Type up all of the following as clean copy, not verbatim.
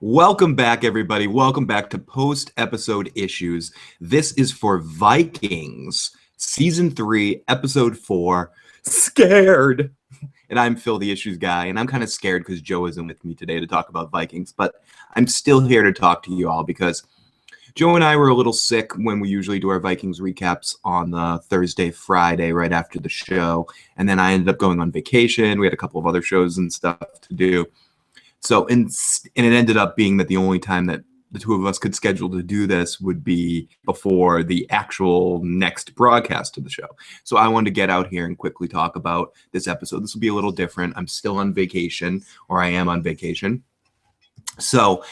Welcome back, everybody. Welcome back to post-episode issues. This is for Vikings, Season 3, Episode 4, Scared. And I'm Phil, the issues guy, and I'm kind of scared because Joe isn't with me today to talk about Vikings, but I'm still here to talk to you all because Joe and I were a little sick when we usually do our Vikings recaps on the Thursday, Friday, right after the show, and then I ended up going on vacation. We had a couple of other shows and stuff to do. So, and it ended up being that the only time that the two of us could schedule to do this would be before the actual next broadcast of the show. So I wanted to get out here and quickly talk about this episode. This will be a little different. I'm still on vacation, or I am on vacation. So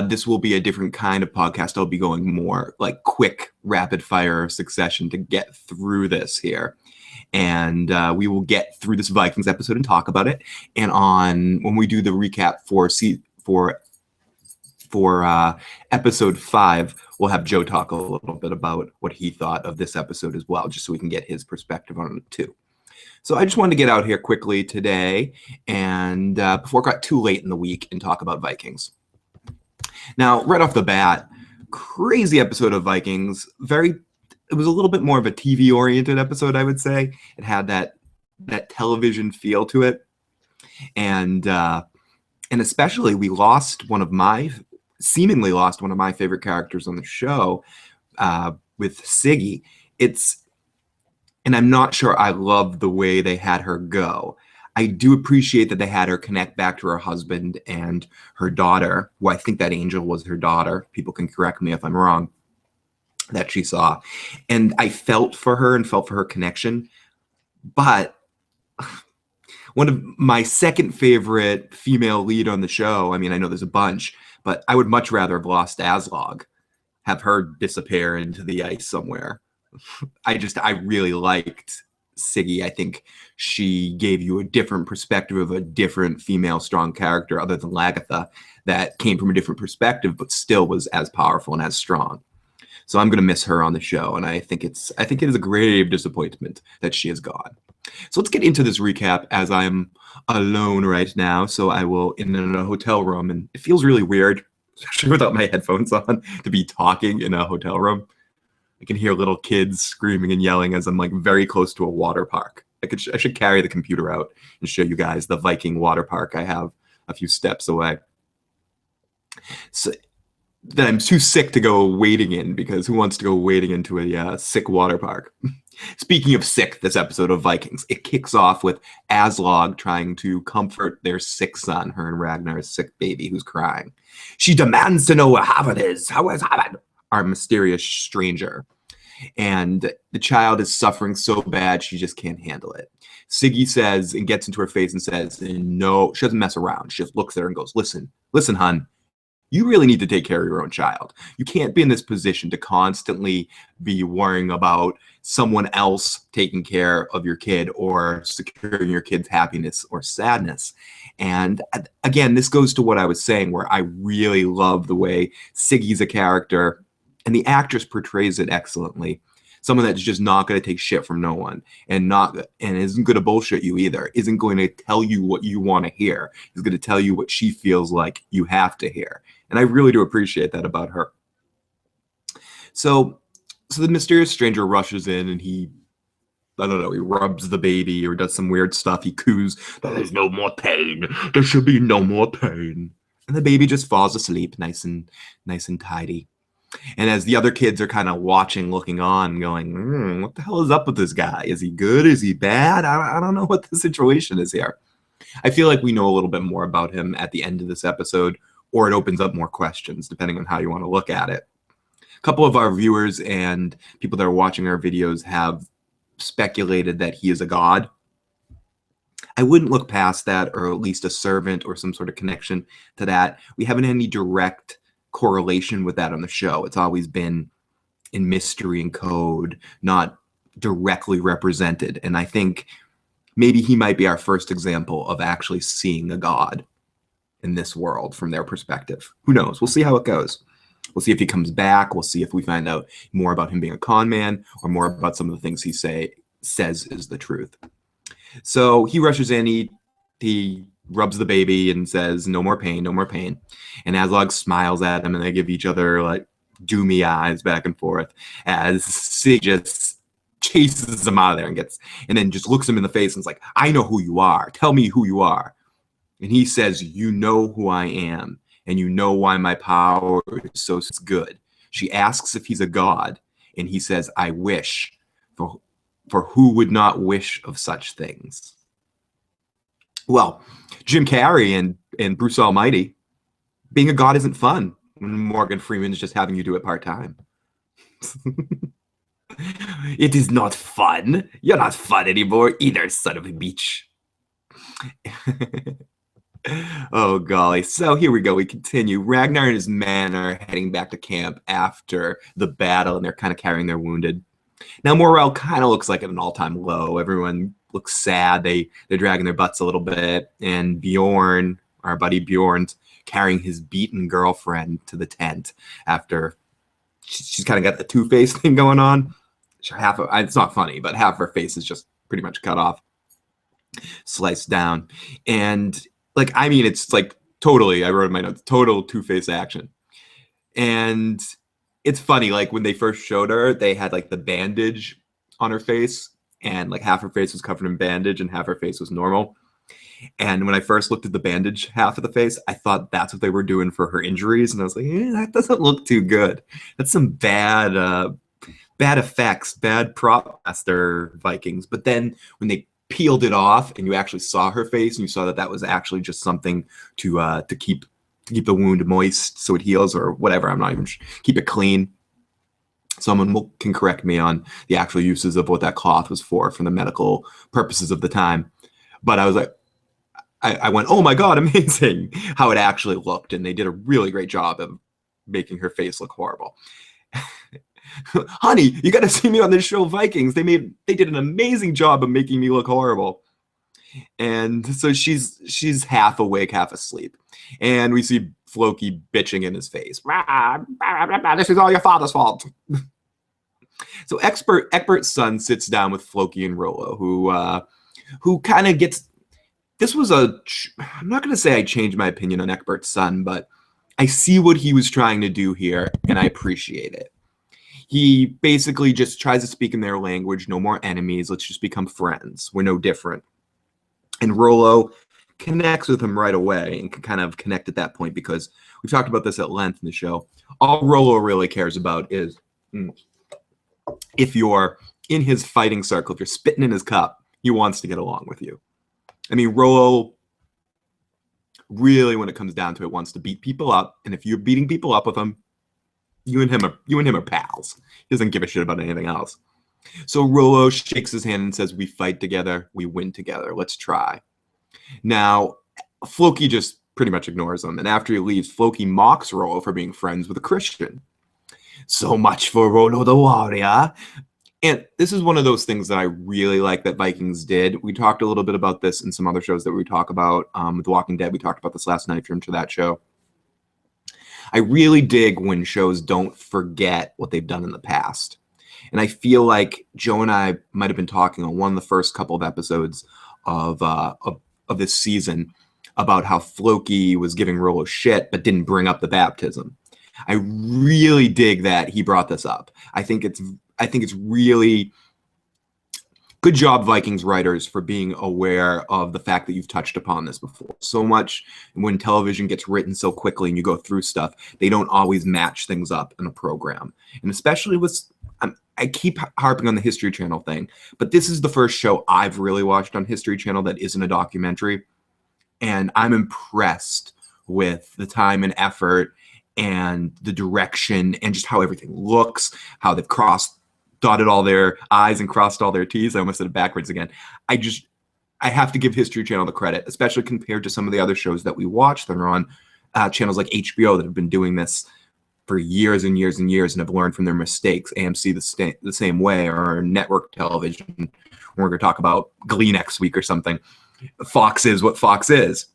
this will be a different kind of podcast. I'll be going more like quick, rapid fire succession to get through this here. And we will get through this Vikings episode and talk about it. And when we do the recap for episode 5, we'll have Joe talk a little bit about what he thought of this episode as well, just so we can get his perspective on it too. So I just wanted to get out here quickly today and before it got too late in the week and talk about Vikings. Now, right off the bat, crazy episode of Vikings. It was a little bit more of a TV-oriented episode, I would say. It had that television feel to it, and especially we seemingly lost one of my favorite characters on the show with Siggy. And I'm not sure I love the way they had her go. I do appreciate that they had her connect back to her husband and her daughter, who I think that angel was her daughter. People can correct me if I'm wrong. That she saw, and I felt for her and felt for her connection. But one of my second favorite female lead on the show, I mean, I know there's a bunch, but I would much rather have lost Aslaug, have her disappear into the ice somewhere. I really liked Siggy. I think she gave you a different perspective of a different female strong character other than Lagatha that came from a different perspective, but still was as powerful and as strong. So I'm going to miss her on the show, and I think it is a grave disappointment that she is gone. So let's get into this recap as I'm alone right now. So I will in a hotel room, and it feels really weird, especially without my headphones on, to be talking in a hotel room. I can hear little kids screaming and yelling as I'm like very close to a water park. I should carry the computer out and show you guys the Viking water park I have a few steps away. So that I'm too sick to go wading in, because who wants to go wading into a sick water park? Speaking of sick, this episode of Vikings, it kicks off with Aslaug trying to comfort their sick son, her and Ragnar's sick baby who's crying. She demands to know what Havard is. How is Havard? Our mysterious stranger. And the child is suffering so bad she just can't handle it. Siggy says and gets into her face and says, no, she doesn't mess around. She just looks at her and goes, listen, hun. You really need to take care of your own child. You can't be in this position to constantly be worrying about someone else taking care of your kid or securing your kid's happiness or sadness. And again, this goes to what I was saying, where I really love the way Siggy's a character and the actress portrays it excellently. Someone that's just not going to take shit from no one and isn't going to bullshit you either, isn't going to tell you what you want to hear, is going to tell you what she feels like you have to hear. And I really do appreciate that about her. So the mysterious stranger rushes in and he rubs the baby or does some weird stuff. He coos, there's no more pain. There should be no more pain. And the baby just falls asleep nice and tidy. And as the other kids are kind of watching, looking on, going, what the hell is up with this guy? Is he good? Is he bad? I don't know what the situation is here. I feel like we know a little bit more about him at the end of this episode, or it opens up more questions, depending on how you want to look at it. A couple of our viewers and people that are watching our videos have speculated that he is a god. I wouldn't look past that, or at least a servant or some sort of connection to that. We haven't had any direct correlation with that on the show. It's always been in mystery and code, not directly represented. And I think maybe he might be our first example of actually seeing a god in this world from their perspective. Who knows? We'll see how it goes. We'll see if he comes back. We'll see if we find out more about him being a con man or more about some of the things he says is the truth. So he rushes in. He rubs the baby and says, "No more pain, no more pain." And Aslaug smiles at him, and they give each other like doomy eyes back and forth as Sig just chases him out of there and then just looks him in the face and is like, "I know who you are. Tell me who you are." And he says, "You know who I am, and you know why my power is so good." She asks if he's a god, and he says, "I wish. For who would not wish of such things?" Well, Jim Carrey and Bruce Almighty, being a god isn't fun when Morgan Freeman's just having you do it part-time. It is not fun. You're not fun anymore either, son of a bitch. Oh, golly. So here we go. We continue. Ragnar and his men are heading back to camp after the battle, and they're kind of carrying their wounded. Now, morale kind of looks like at an all-time low. Everyone looks sad. They're dragging their butts a little bit. And Bjorn, our buddy Bjorn's carrying his beaten girlfriend to the tent after she's kind of got the two-face thing going on. It's not funny, but half of her face is just pretty much cut off, sliced down. And like, I mean, it's like totally, I wrote in my notes, total two-face action. And it's funny, like when they first showed her, they had like the bandage on her face, and like half her face was covered in bandage and half her face was normal. And when I first looked at the bandage half of the face, I thought that's what they were doing for her injuries. And I was like, that doesn't look too good. That's some bad effects, bad prop master Vikings. But then when they peeled it off and you actually saw her face and you saw that was actually just something to keep the wound moist so it heals or whatever. I'm not even sure. Keep it clean. Someone can correct me on the actual uses of what that cloth was for the medical purposes of the time. But I was like, I went, oh my God, amazing how it actually looked. And they did a really great job of making her face look horrible. Honey, you got to see me on this show, Vikings. They did an amazing job of making me look horrible. And so she's half awake, half asleep. And we see Floki bitching in his face. This is all your father's fault. So Ecbert's son sits down with Floki and Rollo, who kind of gets... I'm not going to say I changed my opinion on Ecbert's son, but I see what he was trying to do here, and I appreciate it. He basically just tries to speak in their language. No more enemies. Let's just become friends. We're no different. And Rollo connects with him right away and can kind of connect at that point because we've talked about this at length in the show. All Rollo really cares about is if you're in his fighting circle, if you're spitting in his cup, he wants to get along with you. I mean, Rollo really, when it comes down to it, wants to beat people up. And if you're beating people up with him, you and him are pals. He doesn't give a shit about anything else. So Rollo shakes his hand and says, "We fight together, we win together. Let's try." Now, Floki just pretty much ignores him. And after he leaves, Floki mocks Rollo for being friends with a Christian. So much for Rollo the warrior. And this is one of those things that I really like that Vikings did. We talked a little bit about this in some other shows that we talk about. With The Walking Dead, we talked about this last night if you're into that show. I really dig when shows don't forget what they've done in the past. And I feel like Joe and I might have been talking on one of the first couple of episodes of this season about how Floki was giving Rollo shit but didn't bring up the baptism. I really dig that he brought this up. I think it's really good job, Vikings writers, for being aware of the fact that you've touched upon this before. So much when television gets written so quickly and you go through stuff, they don't always match things up in a program. And especially with, I keep harping on the History Channel thing, but this is the first show I've really watched on History Channel that isn't a documentary. And I'm impressed with the time and effort and the direction and just how everything looks, how they've dotted all their I's and crossed all their T's. I almost said it backwards again. I have to give History Channel the credit, especially compared to some of the other shows that we watch that are on channels like HBO that have been doing this for years and years and years and have learned from their mistakes. AMC the same way, or network television. We're going to talk about Glee next week or something. Fox is what Fox is.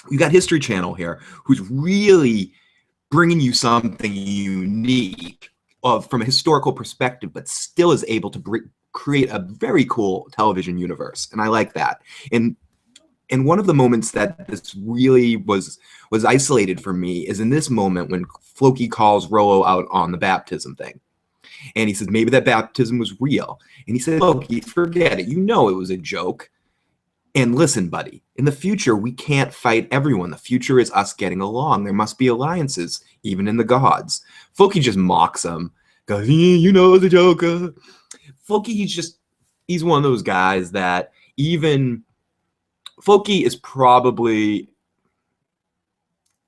You got History Channel here, who's really bringing you something unique from a historical perspective, but still is able to create a very cool television universe. And I like that. And And one of the moments that this really was isolated for me is in this moment when Floki calls Rollo out on the baptism thing. And he says, maybe that baptism was real. And he said, Floki, forget it. You know it was a joke. And listen, buddy, in the future, we can't fight everyone. The future is us getting along. There must be alliances, even in the gods. Floki just mocks him. Goes, you know it's a joke. Floki, he's one of those guys that even... Floki is probably,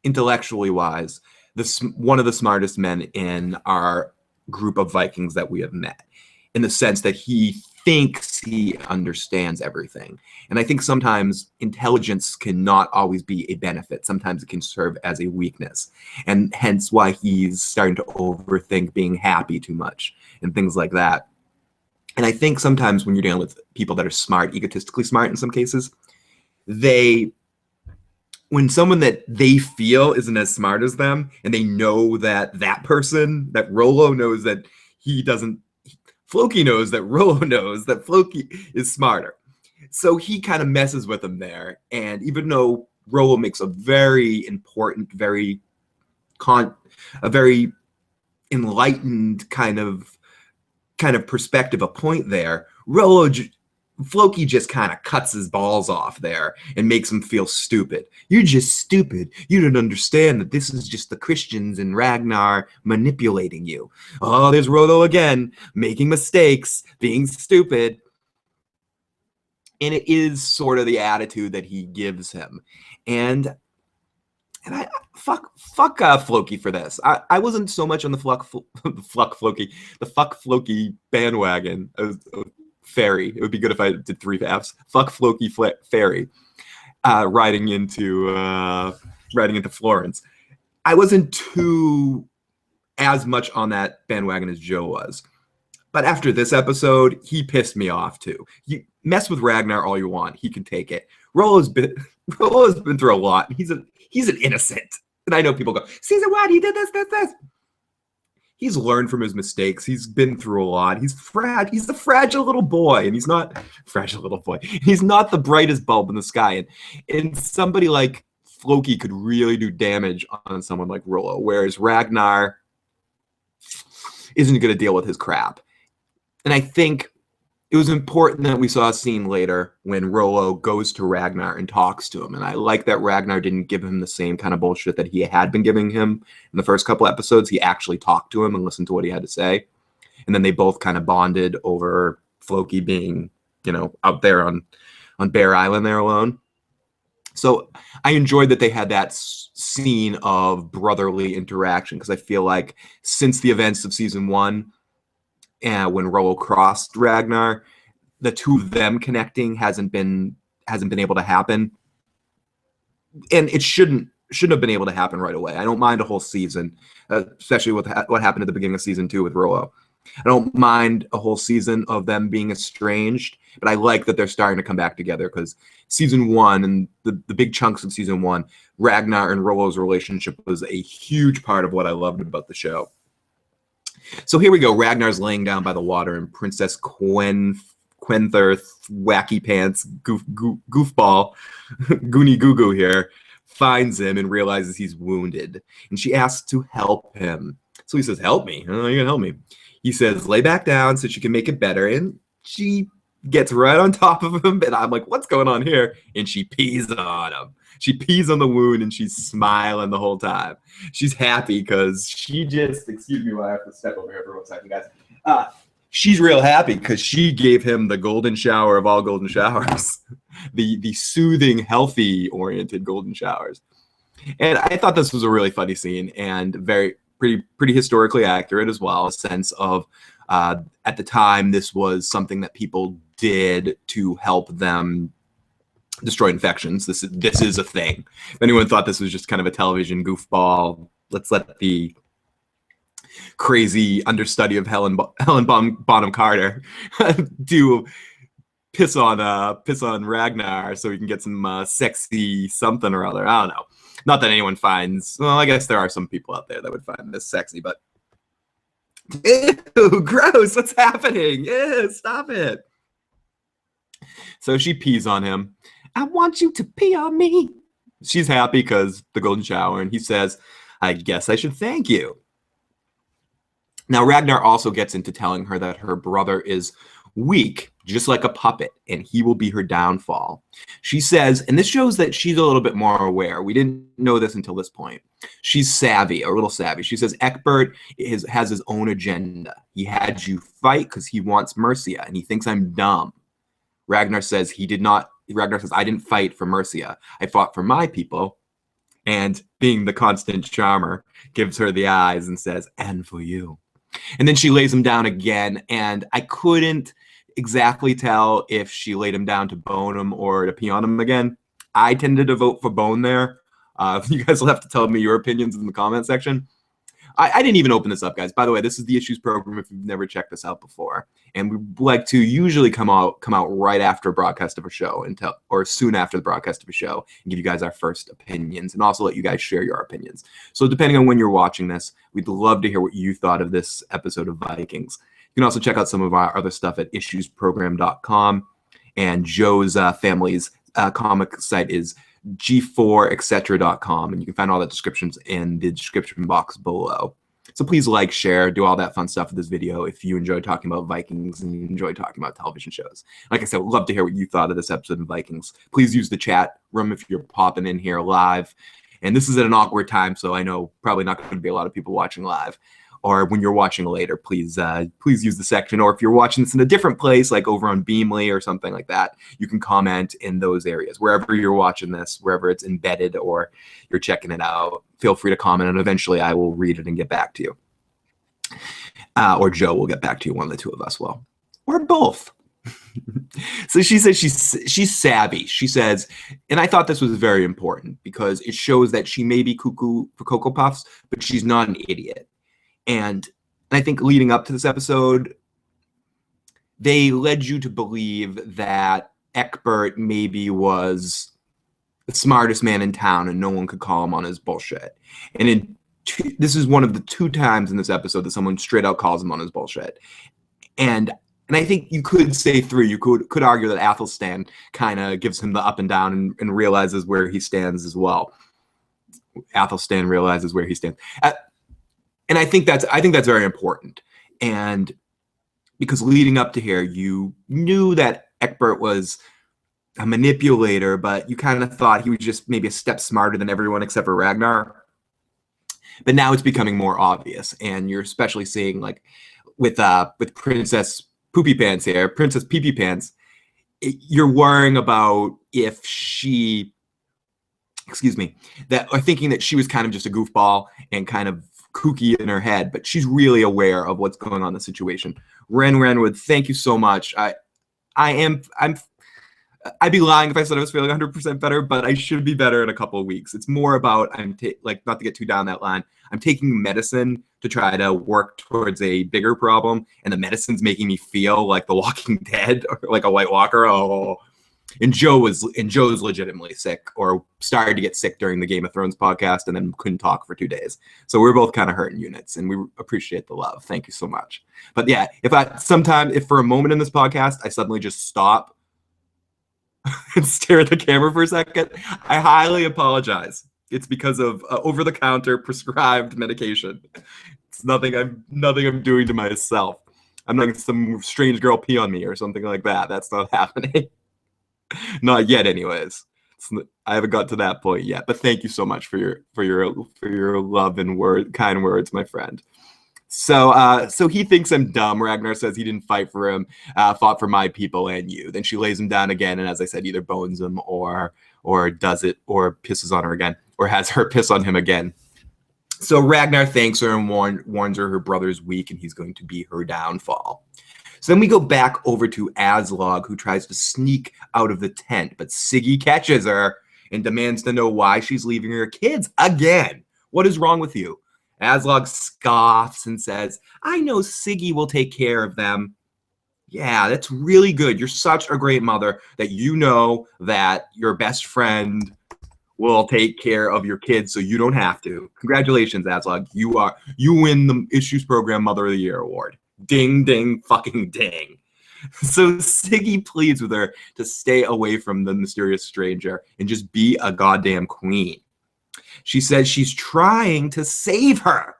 intellectually wise, one of the smartest men in our group of Vikings that we have met, in the sense that he thinks he understands everything. And I think sometimes intelligence cannot always be a benefit. Sometimes it can serve as a weakness. And hence why he's starting to overthink being happy too much and things like that. And I think sometimes when you're dealing with people that are smart, egotistically smart in some cases, when someone that they feel isn't as smart as them, and they know that person, that Rollo knows that Floki knows that Rollo knows that Floki is smarter. So he kind of messes with him there. And even though Rollo makes a very important, a very enlightened kind of perspective, a point there, Floki just kind of cuts his balls off there and makes him feel stupid. You're just stupid. You don't understand that this is just the Christians and Ragnar manipulating you. Oh, there's Rollo again, making mistakes, being stupid. And it is sort of the attitude that he gives him. And I fuck Floki for this. I wasn't so much on the fuck Floki bandwagon. Fairy. It would be good if I did 3 F's. Fuck Floki Fairy. Riding into Florence. I wasn't as much on that bandwagon as Joe was. But after this episode, he pissed me off too. You mess with Ragnar all you want. He can take it. Rollo's been through a lot. He's an innocent. And I know people go, season 1, he did this. He's learned from his mistakes. He's been through a lot. He's a fragile little boy, and he's not fragile little boy. He's not the brightest bulb in the sky. And somebody like Floki could really do damage on someone like Rollo, whereas Ragnar isn't going to deal with his crap. And I think it was important that we saw a scene later when Rollo goes to Ragnar and talks to him. And I like that Ragnar didn't give him the same kind of bullshit that he had been giving him in the first couple episodes. He actually talked to him and listened to what he had to say. And then they both kind of bonded over Floki being, out there on Bear Island there alone. So I enjoyed that they had that scene of brotherly interaction, because I feel like since the events of season 1, and when Rollo crossed Ragnar, the two of them connecting hasn't been able to happen, and it shouldn't have been able to happen right away. I don't mind a whole season, especially with what happened at the beginning of season 2 with Rollo. I don't mind a whole season of them being estranged, but I like that they're starting to come back together, because season 1 and the big chunks of season 1, Ragnar and Rollo's relationship was a huge part of what I loved about the show. So here we go. Ragnar's laying down by the water, and Princess Kwenthrith, wacky pants, goofball, goony goo goo here, finds him and realizes he's wounded. And she asks to help him. So he says, help me? Oh, you're gonna help me. He says, lay back down so she can make it better. And she gets right on top of him. And I'm like, what's going on here? And she pees on him. She pees on the wound, and she's smiling the whole time. She's happy because she just, excuse me while I have to step over here for 1 second, guys. She's real happy because she gave him the golden shower of all golden showers. the soothing, healthy-oriented golden showers. And I thought this was a really funny scene, and pretty historically accurate as well. A sense of, at the time, this was something that people did to help them destroy infections. This is a thing. If anyone thought this was just kind of a television goofball, let's let the crazy understudy of Helen Bonham Carter do piss on Ragnar so we can get some sexy something or other. I don't know. Not that anyone finds. Well, I guess there are some people out there that would find this sexy, but ew, gross. What's happening? Ew, stop it. So she pees on him. I want you to pee on me. She's happy because the golden shower, and he says, I guess I should thank you. Now, Ragnar also gets into telling her that her brother is weak, just like a puppet, and he will be her downfall. She says, and this shows that she's a little bit more aware. We didn't know this until this point. She's savvy, a little savvy. She says, Ecbert has his own agenda. He had you fight because he wants Mercia, and he thinks I'm dumb. Ragnar says, I didn't fight for Mercia. I fought for my people. And being the constant charmer, gives her the eyes and says, and for you. And then she lays him down again, and I couldn't exactly tell if she laid him down to bone him or to pee on him again. I tended to vote for bone there. You guys will have to tell me your opinions in the comment section. I didn't even open this up, guys. By the way, this is the Issues program if you've never checked this out before. And we like to usually come out right after a broadcast of a show or soon after the broadcast of a show and give you guys our first opinions and also let you guys share your opinions. So depending on when you're watching this, we'd love to hear what you thought of this episode of Vikings. You can also check out some of our other stuff at issuesprogram.com. And Joe's family's comic site is g4etc.com, and you can find all the descriptions in the description box below. So please like, share, do all that fun stuff with this video if you enjoy talking about Vikings and you enjoy talking about television shows. Like I said, we'd love to hear what you thought of this episode of Vikings. Please use the chat room if you're popping in here live. And this is at an awkward time, so I know probably not going to be a lot of people watching live. Or when you're watching later, please use the section. Or if you're watching this in a different place, like over on Beamly or something like that, you can comment in those areas. Wherever you're watching this, wherever it's embedded or you're checking it out, feel free to comment, and eventually I will read it and get back to you. Or Joe will get back to you, one of the two of us will. Or both. So she says she's savvy. She says, and I thought this was very important because it shows that she may be cuckoo for Cocoa Puffs, but she's not an idiot. And I think leading up to this episode, they led you to believe that Ecbert maybe was the smartest man in town and no one could call him on his bullshit. And this is one of the 2 times in this episode that someone straight out calls him on his bullshit. And I think you could say 3. You could argue that Athelstan kind of gives him the up and down and realizes where he stands as well. Athelstan realizes where he stands. And I think that's very important. And because leading up to here, you knew that Ecbert was a manipulator, but you kind of thought he was just maybe a step smarter than everyone except for Ragnar. But now it's becoming more obvious, and you're especially seeing like with Princess Poopy Pants here, Princess Pee Pee Pants, you're worrying about if she, that or thinking that she was kind of just a goofball and kind of kooky in her head, but she's really aware of what's going on in the situation. Renwood, thank you so much. I'd be lying if I said I was feeling 100% better, but I should be better in a couple of weeks. It's more about not to get too down that line. I'm taking medicine to try to work towards a bigger problem, and the medicine's making me feel like The Walking Dead or like a White Walker. Oh. And Joe's legitimately sick, or started to get sick during the Game of Thrones podcast, and then couldn't talk for 2 days. So we're both kind of hurting units, and we appreciate the love. Thank you so much. But yeah, if for a moment in this podcast I suddenly just stop and stare at the camera for a second, I highly apologize. It's because of over-the-counter prescribed medication. It's nothing I'm doing to myself. I'm not some strange girl pee on me or something like that. That's not happening. Not yet, anyways. I haven't got to that point yet. But thank you so much for your love and kind words, my friend. So he thinks I'm dumb. Ragnar says he didn't fight for him, fought for my people and you. Then she lays him down again, and as I said, either bones him or does it or pisses on her again, or has her piss on him again. So Ragnar thanks her and warns her brother's weak and he's going to be her downfall. So then we go back over to Aslaug, who tries to sneak out of the tent, but Siggy catches her and demands to know why she's leaving her kids again. What is wrong with you? Aslaug scoffs and says, I know Siggy will take care of them. Yeah, that's really good. You're such a great mother that you know that your best friend will take care of your kids so you don't have to. Congratulations, Aslaug. You win the Issues Program Mother of the Year award. Ding, ding, fucking ding. So Siggy pleads with her to stay away from the mysterious stranger and just be a goddamn queen. She says she's trying to save her.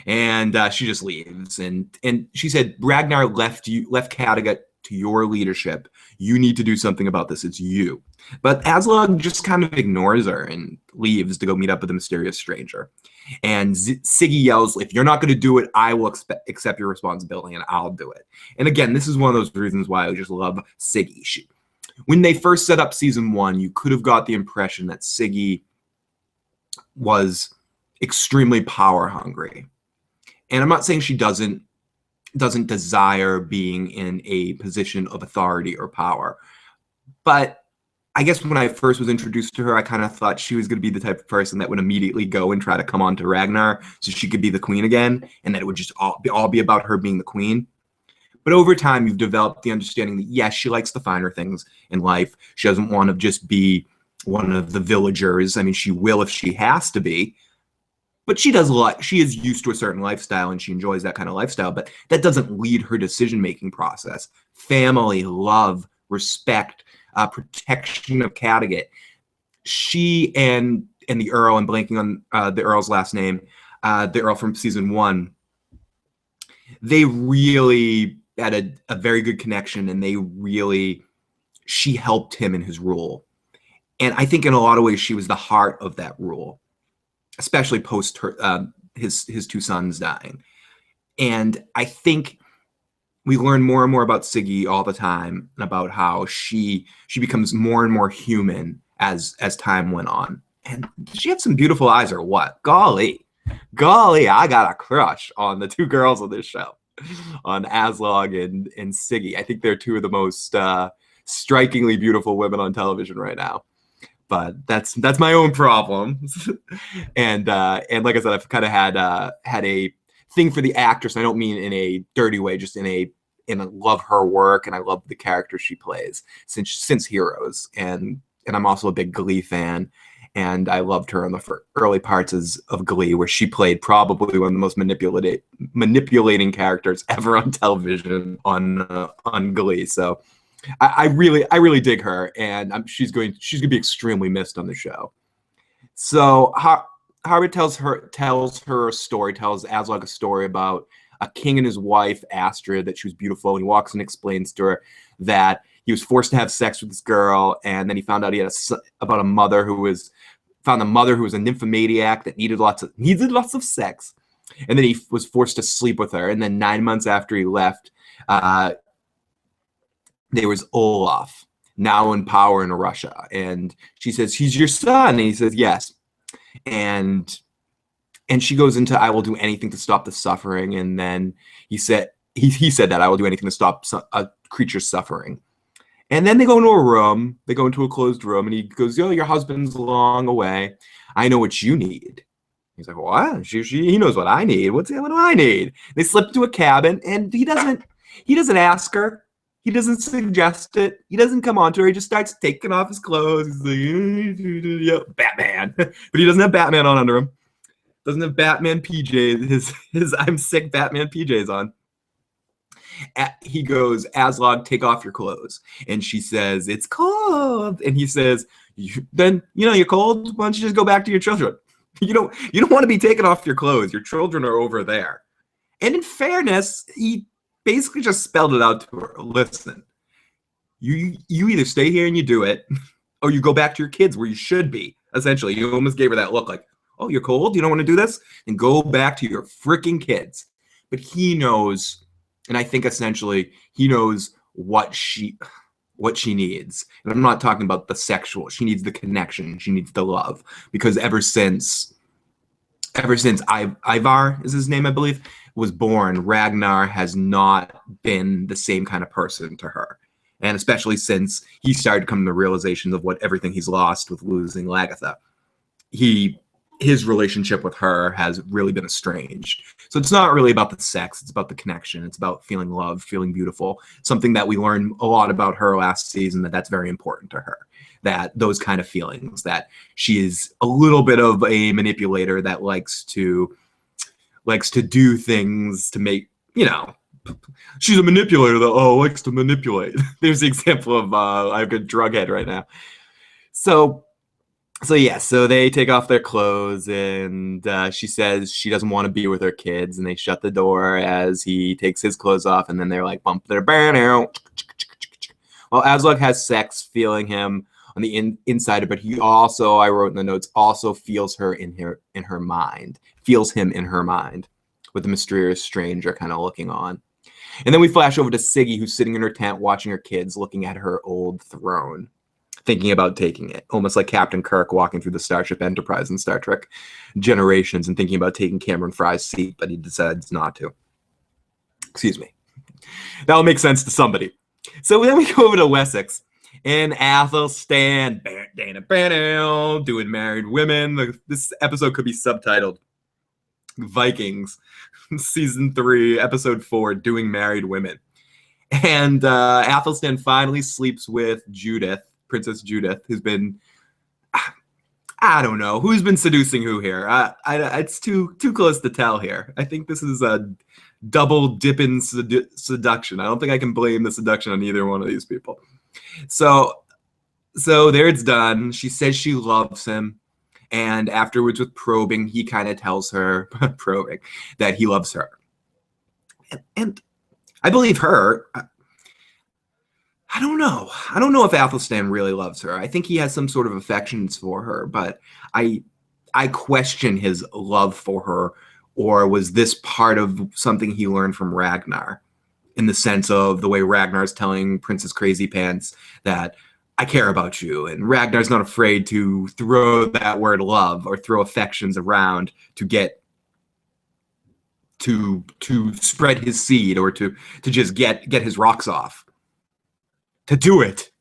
And she just leaves. And she said, Ragnar left Kattegat to your leadership. You need to do something about this. It's you. But Aslaug just kind of ignores her and leaves to go meet up with the mysterious stranger. And Siggy yells, if you're not going to do it, I will accept your responsibility and I'll do it. And again, this is one of those reasons why I just love Siggy. When they first set up season 1, you could have got the impression that Siggy was extremely power hungry. And I'm not saying she doesn't desire being in a position of authority or power. But I guess when I first was introduced to her, I kind of thought she was going to be the type of person that would immediately go and try to come on to Ragnar so she could be the queen again, and that it would just all be about her being the queen. But over time, you've developed the understanding that, yes, she likes the finer things in life. She doesn't want to just be one of the villagers. I mean, she will if she has to be. But she is used to a certain lifestyle and she enjoys that kind of lifestyle, but that doesn't lead her decision-making process. Family, love, respect, protection of Kattegat. She and the Earl, I'm blanking on the Earl's last name, the Earl from season 1, they really had a very good connection, and she helped him in his rule. And I think in a lot of ways she was the heart of that rule, especially post his 2 sons dying. And I think we learn more and more about Siggy all the time, and about how she becomes more and more human as time went on. And she had some beautiful eyes, or what? Golly, I got a crush on the 2 girls on this show, on Aslaug and Siggy. I think they're 2 of the most strikingly beautiful women on television right now. But that's my own problem. and like I said, I've kind of had a thing for the actress. I don't mean in a dirty way, just in I love her work, and I love the character she plays since Heroes. And I'm also a big Glee fan, and I loved her in the early parts of Glee, where she played probably one of the most manipulating characters ever on television on Glee. So I really dig her, and she's going to be extremely missed on the show. So Harvard tells Aslaug a story about a king and his wife Astrid, that she was beautiful, and he walks and explains to her that he was forced to have sex with this girl, and then he found out he had about a mother who was a nymphomaniac that needed lots of sex, and then he was forced to sleep with her. And then 9 months after he left, there was Olaf, now in power in Russia, and she says, he's your son, and he says yes. And she goes into, I will do anything to stop the suffering. And then he said that I will do anything to stop a creature's suffering. And then they go into a room, they go into a closed room, and he goes, yo, your husband's long away. I know what you need. He's like, what? He knows what I need. What do I need? They slip into a cabin, and he doesn't ask her. He doesn't suggest it. He doesn't come on to her. He just starts taking off his clothes. He's like, yeah, Batman. But he doesn't have Batman on under him. Doesn't have Batman PJs, his I'm sick Batman PJs on. He goes, Aslaug, take off your clothes. And she says, it's cold. And he says, then, you're cold? Why don't you just go back to your children? You don't want to be taking off your clothes. Your children are over there. And in fairness, he basically just spelled it out to her. Listen, you either stay here and you do it, or you go back to your kids where you should be. Essentially, you almost gave her that look like, oh, you're cold? You don't want to do this? And go back to your freaking kids. But he knows, and I think essentially he knows what she needs. And I'm not talking about the sexual. She needs the connection. She needs the love. Because ever since Ivar is his name, I believe, was born, Ragnar has not been the same kind of person to her. And especially since he started coming to realizations of what everything he's lost with losing Lagertha. His relationship with her has really been estranged. So it's not really about the sex, it's about the connection. It's about feeling loved, feeling beautiful. Something that we learned a lot about her last season, that's very important to her. That those kind of feelings, that she is a little bit of a manipulator that likes to do things to make, she's a manipulator that likes to manipulate. There's the example of I've got a drug head right now. So they take off their clothes, and she says she doesn't want to be with her kids, and they shut the door as he takes his clothes off, and then they're like, bump their burn out. Well, Aslaug has sex, feeling him on the inside, but he also, I wrote in the notes, also feels her in her mind, feels him in her mind, with the mysterious stranger kind of looking on. And then we flash over to Siggy, who's sitting in her tent watching her kids, looking at her old throne, thinking about taking it, almost like Captain Kirk walking through the Starship Enterprise in Star Trek Generations and thinking about taking Cameron Fry's seat, but he decides not to. Excuse me. That'll make sense to somebody. So then we go over to Wessex, and Athelstan doing married women. This episode could be subtitled Vikings, Season 3, Episode 4, Doing Married Women. And Athelstan finally sleeps with Judith, Princess Judith, who's been, I don't know, who's been seducing who here. It's too close to tell here. I think this is a double dipping seduction. I don't think I can blame the seduction on either one of these people. So there it's done. She says she loves him. And afterwards with probing, he kind of tells her, probing, that he loves her. And I believe her. I don't know. I don't know if Athelstan really loves her. I think he has some sort of affections for her, but I question his love for her. Or was this part of something he learned from Ragnar, in the sense of the way Ragnar's telling Princess Crazy Pants that I care about you, and Ragnar's not afraid to throw that word love or throw affections around to get to spread his seed, or to just get his rocks off. To do it.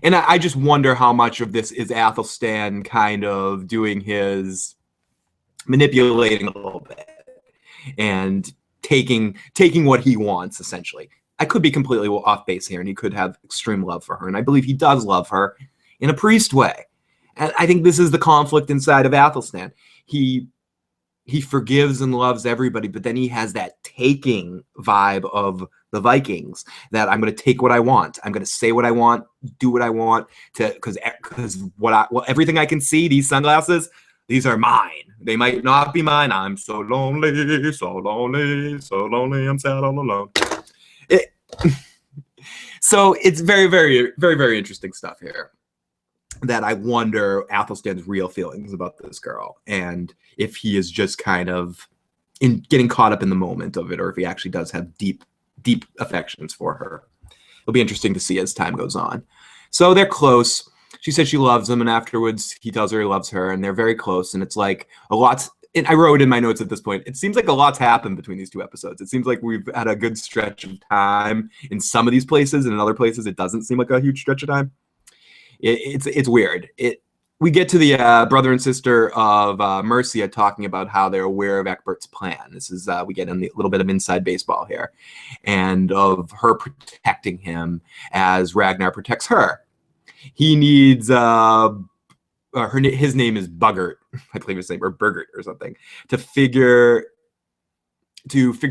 And I just wonder how much of this is Athelstan kind of doing his manipulating a little bit and taking what he wants, essentially. I could be completely off base here, and he could have extreme love for her, and I believe he does love her in a priest way. And I think this is the conflict inside of Athelstan. He forgives and loves everybody, but then he has that taking vibe of the Vikings, that I'm going to take what I want. I'm going to say what I want, do what I want, because everything I can see, these sunglasses, these are mine. They might not be mine. I'm so lonely, so lonely, so lonely. I'm sad all alone. So it's very, very, very, very interesting stuff here, that I wonder Athelstan's real feelings about this girl, and if he is just kind of getting caught up in the moment of it, or if he actually does have deep affections for her. It'll be interesting to see as time goes on. So they're close. She says she loves him, and afterwards he tells her he loves her, and they're very close. And it's like a lot. And I wrote in my notes at this point, it seems like a lot's happened between these two episodes. It seems like we've had a good stretch of time in some of these places, and in other places it doesn't seem like a huge stretch of time. It's weird. We get to the brother and sister of Mercia talking about how they're aware of Ecbert's plan. This is we get a little bit of inside baseball here, and of her protecting him as Ragnar protects her. He needs his name is Buggert, I believe his name, or Burgert or something, to figure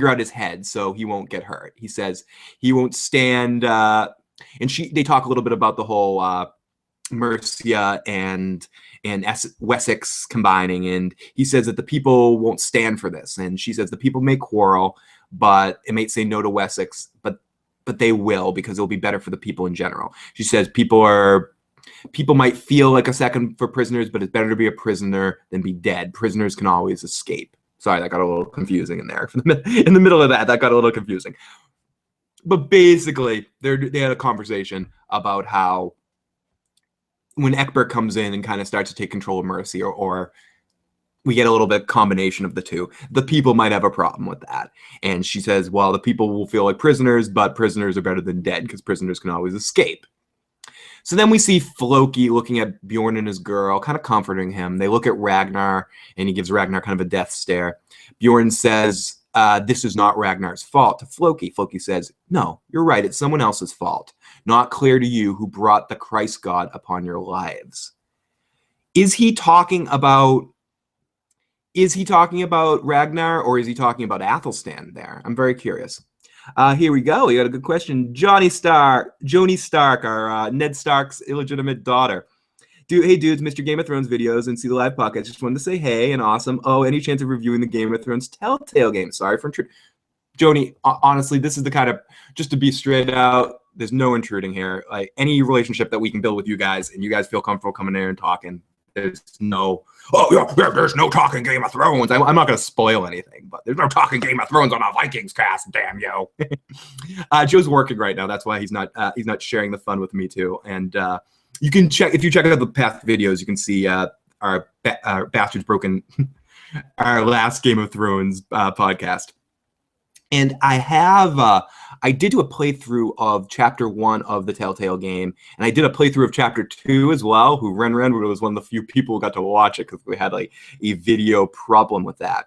out his head so he won't get hurt. He says he won't stand. And they talk a little bit about the whole Mercia and Wessex combining, and he says that the people won't stand for this, and she says the people may quarrel, but it may say no to Wessex, but they will, because it'll be better for the people in general. She says people might feel like a second for prisoners, but it's better to be a prisoner than be dead. Prisoners can always escape. Sorry, that got a little confusing in there. In the middle of that got a little confusing. But basically, they had a conversation about how when Ecbert comes in and kind of starts to take control of Mercia, or we get a little bit combination of the two, the people might have a problem with that. And she says, well, the people will feel like prisoners, but prisoners are better than dead, because prisoners can always escape. So then we see Floki looking at Bjorn and his girl, kind of comforting him. They look at Ragnar, and he gives Ragnar kind of a death stare. Bjorn says, this is not Ragnar's fault, to Floki. Floki says, no, you're right, it's someone else's fault. Not clear to you who brought the Christ God upon your lives. Is he talking about Is he talking about Ragnar or is he talking about Athelstan there? I'm very curious. Here we go. We got a good question. Joni Stark, our Ned Stark's illegitimate daughter. Hey dudes, Mr. Game of Thrones videos and see the live podcast. Just wanted to say hey and awesome. Oh, any chance of reviewing the Game of Thrones Telltale game? Sorry for intruding. Joni, honestly, this is the kind of, just to be straight out, there's no intruding here. Like any relationship that we can build with you guys and you guys feel comfortable coming in and talking, there's no, there's no talking Game of Thrones. I'm not going to spoil anything, but there's no talking Game of Thrones on a Vikings cast. Damn yo. Joe's working right now. That's why he's not sharing the fun with me too. And you can check, if you check out the past videos, you can see our Bastards Broken, our last Game of Thrones podcast. And I did do a playthrough of Chapter 1 of the Telltale game, and I did a playthrough of Chapter 2 as well, who Ren was one of the few people who got to watch it because we had like a video problem with that.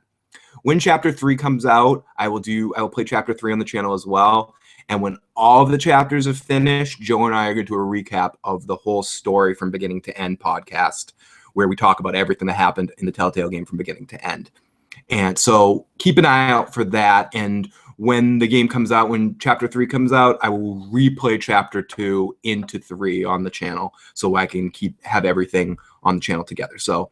When Chapter 3 comes out, I will play Chapter 3 on the channel as well. And when all of the chapters are finished, Joe and I are going to do a recap of the whole story from beginning to end podcast, where we talk about everything that happened in the Telltale game from beginning to end. And so keep an eye out for that. And when the game comes out, when Chapter 3 comes out, I will replay Chapter 2 into 3 on the channel so I can have everything on the channel together. So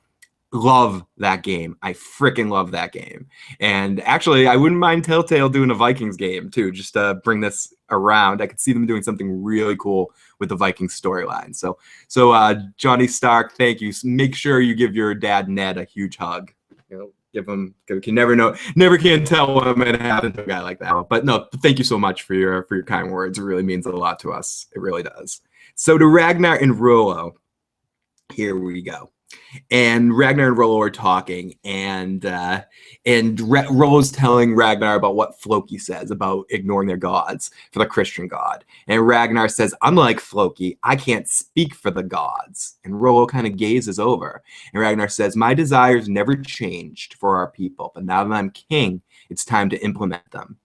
love that game. I freaking love that game. And actually, I wouldn't mind Telltale doing a Vikings game too, just to bring this around. I could see them doing something really cool with the Vikings storyline. So Johnny Stark, thank you. Make sure you give your dad Ned a huge hug. Give him, can never can tell what might happen to a guy like that. But no, thank you so much for your kind words. It really means a lot to us. It really does. So to Ragnar and Rollo, here we go. And Ragnar and Rollo are talking, and Rollo's telling Ragnar about what Floki says about ignoring their gods for the Christian god. And Ragnar says, unlike Floki, I can't speak for the gods. And Rollo kind of gazes over. And Ragnar says, my desires never changed for our people, but now that I'm king, it's time to implement them.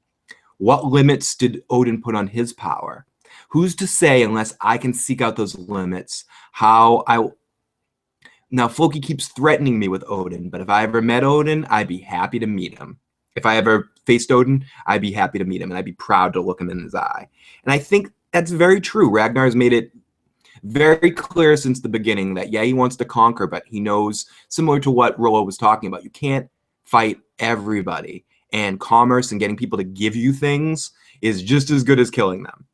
What limits did Odin put on his power? Who's to say, unless I can seek out those limits, how I... Now, Floki keeps threatening me with Odin, but if I ever met Odin, I'd be happy to meet him. If I ever faced Odin, I'd be happy to meet him, and I'd be proud to look him in his eye. And I think that's very true. Ragnar's made it very clear since the beginning that, yeah, he wants to conquer, but he knows, similar to what Rollo was talking about, you can't fight everybody. And commerce and getting people to give you things is just as good as killing them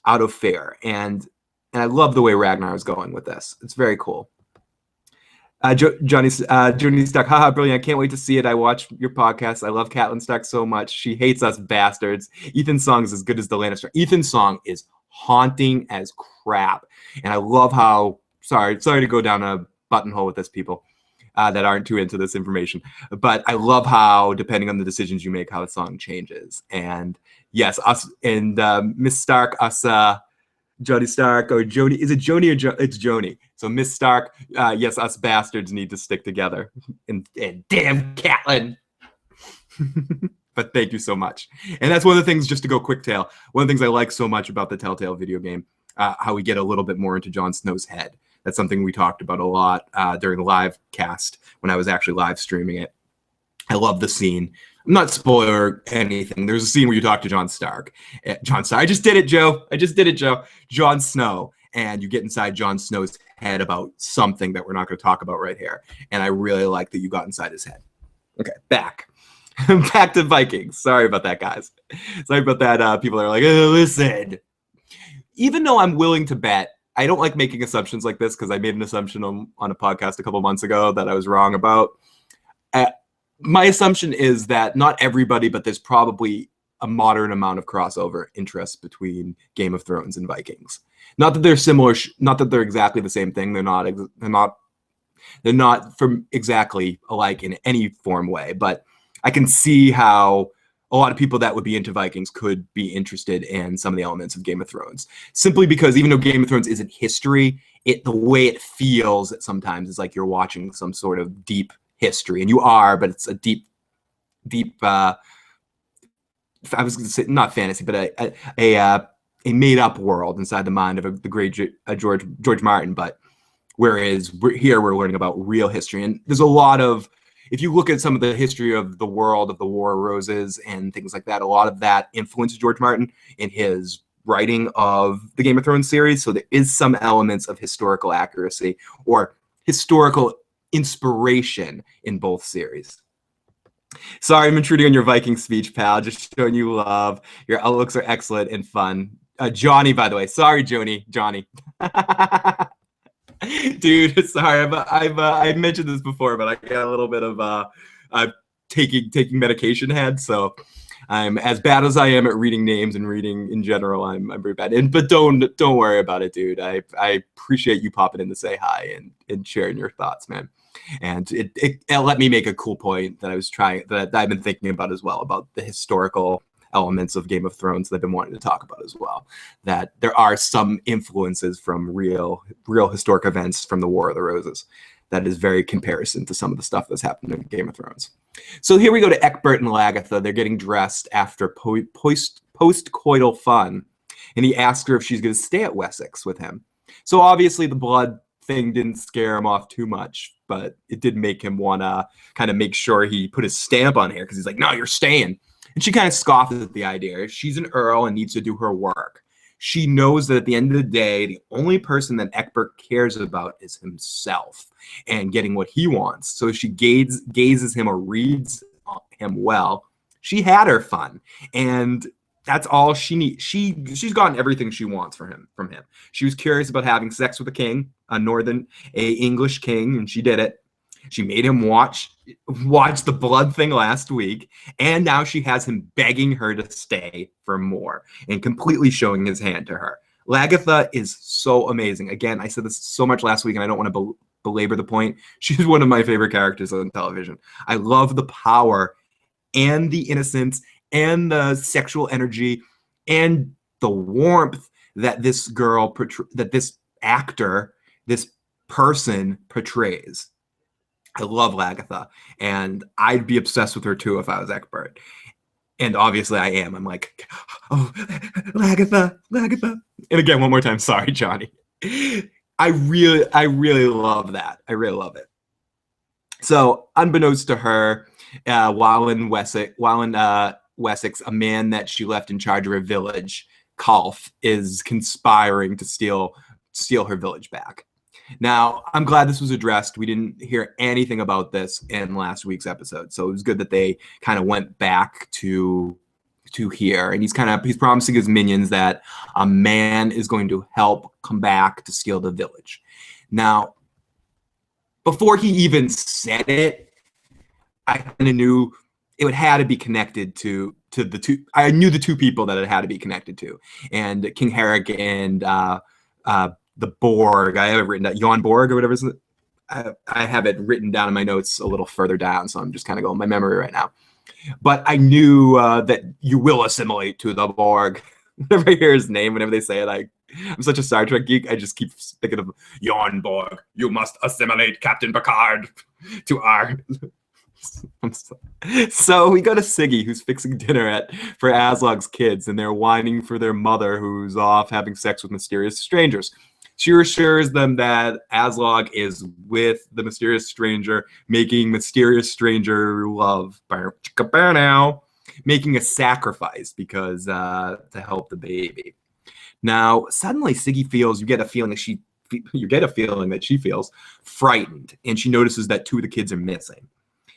out of fear. And I love the way Ragnar is going with this. It's very cool. Johnny Stark, haha, brilliant. I can't wait to see it. I watch your podcast. I love Catelyn Stark so much. She hates us bastards. Ethan's song is as good as the Lannister. Ethan's song is haunting as crap. And I love how, sorry to go down a buttonhole with this, people that aren't too into this information. But I love how, depending on the decisions you make, how the song changes. And yes, us and Miss Stark, us, Joni Stark, or Joni, is it Joni or it's Joni? So Miss Stark, yes, us bastards need to stick together. And damn Catelyn. But thank you so much. And that's one of the things, just to go quick tail, one of the things I like so much about the Telltale video game, how we get a little bit more into Jon Snow's head. That's something we talked about a lot during the live cast when I was actually live streaming it. I love the scene. I'm not spoiler anything. There's a scene where you talk to Jon Stark. I just did it, Joe. Jon Snow. And you get inside Jon Snow's head about something that we're not going to talk about right here. And I really like that you got inside his head. Okay, back to Vikings. Sorry about that, guys. Sorry about that. People are like, oh, listen. Even though I'm willing to bet, I don't like making assumptions like this because I made an assumption on a podcast a couple months ago that I was wrong about. My assumption is that not everybody, but there's probably a moderate amount of crossover interest between Game of Thrones and Vikings. Not that they're similar, not that they're exactly the same thing. They're not from exactly alike in any form way, but I can see how a lot of people that would be into Vikings could be interested in some of the elements of Game of Thrones. Simply because even though Game of Thrones isn't history, the way it feels sometimes is like you're watching some sort of deep history, and you are, but it's a deep I was going to say not fantasy, but a made-up world inside the mind of the great George Martin. But whereas we're learning about real history, and there's a lot of if you look at some of the history of the world of the War of Roses and things like that, a lot of that influenced George Martin in his writing of the Game of Thrones series. So there is some elements of historical accuracy or historical inspiration in both series. Sorry, I'm intruding on your Viking speech, pal. Just showing you love. Your outlooks are excellent and fun. Johnny, by the way. Sorry, Johnny. Dude, sorry. I've mentioned this before, but I got a little bit of taking medication head, so I'm as bad as I am at reading names and reading in general. I'm very bad. But don't worry about it, dude. I appreciate you popping in to say hi and sharing your thoughts, man. And it let me make a cool point that I've been thinking about as well, about the historical elements of Game of Thrones that I've been wanting to talk about as well. That there are some influences from real historic events from the War of the Roses that is very comparison to some of the stuff that's happened in Game of Thrones. So here we go to Ecbert and Lagertha. They're getting dressed after post-coital fun, and he asks her if she's going to stay at Wessex with him. So obviously the blood thing didn't scare him off too much, but it did make him want to kind of make sure he put his stamp on here, because he's like, no, you're staying. And she kind of scoffs at the idea. She's an earl and needs to do her work. She knows that at the end of the day, the only person that Ecbert cares about is himself and getting what he wants. So she gazes him or reads him well. She had her fun, and that's all she needs. She's gotten everything she wants from him. She was curious about having sex with a king, a English king, and she did it. She made him watch the blood thing last week, and now she has him begging her to stay for more and completely showing his hand to her. Lagertha is so amazing. Again, I said this so much last week, and I don't want to belabor the point. She's one of my favorite characters on television. I love the power and the innocence and the sexual energy and the warmth that this girl, that this actor, this person portrays. I love Lagertha, and I'd be obsessed with her too if I was Ecbert. And obviously I am. I'm like, oh, Lagertha. And again, one more time, sorry, Johnny. I really love that. I really love it. So, unbeknownst to her, while in Wessex, a man that she left in charge of her village, Kalf, is conspiring to steal her village back. Now, I'm glad this was addressed. We didn't hear anything about this in last week's episode, so it was good that they kind of went back to here. And he's promising his minions that a man is going to help come back to steal the village. Now, before he even said it, I kind of knew it had to be connected to the two. I knew the two people that it had to be connected to, and King Herrick and the Borg. I have it written down, Jon Borg or whatever. I have it written down in my notes a little further down, so I'm just kind of going by memory right now. But I knew that you will assimilate to the Borg. Whenever I hear his name, whenever they say it, I'm such a Star Trek geek, I just keep thinking of Jon Borg. You must assimilate Captain Picard to our... So we go to Siggy, who's fixing dinner for Aslaug's kids, and they're whining for their mother, who's off having sex with mysterious strangers. She assures them that Aslaug is with the mysterious stranger, making mysterious stranger love, making a sacrifice because to help the baby. Now, suddenly Siggy feels, you get a feeling that she feels frightened, and she notices that two of the kids are missing.